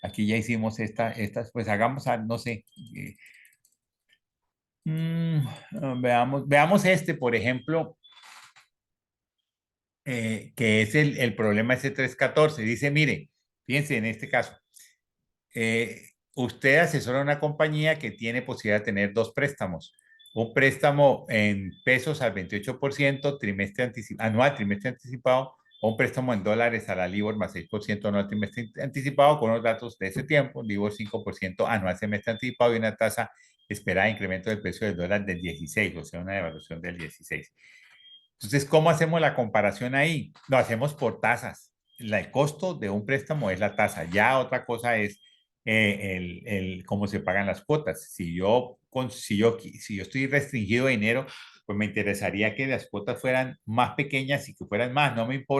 [SPEAKER 1] Aquí ya hicimos estas, pues hagamos, no sé. Veamos este, por ejemplo, que es el problema S314. Dice, mire, fíjense en este caso, usted asesora una compañía que tiene posibilidad de tener 2 préstamos. Un préstamo en pesos al 28%, anual, trimestre anticipado, o un préstamo en dólares a la LIBOR más 6% anual trimestre anticipado con los datos de ese tiempo, LIBOR 5% anual semestre anticipado y una tasa esperada de incremento del precio del dólar del 16, o sea, una devaluación del 16. Entonces, ¿cómo hacemos la comparación ahí? Lo hacemos por tasas. El costo de un préstamo es la tasa. Ya otra cosa es cómo se pagan las cuotas. Si yo estoy restringido de dinero, pues me interesaría que las cuotas fueran más pequeñas y que fueran más. No me importa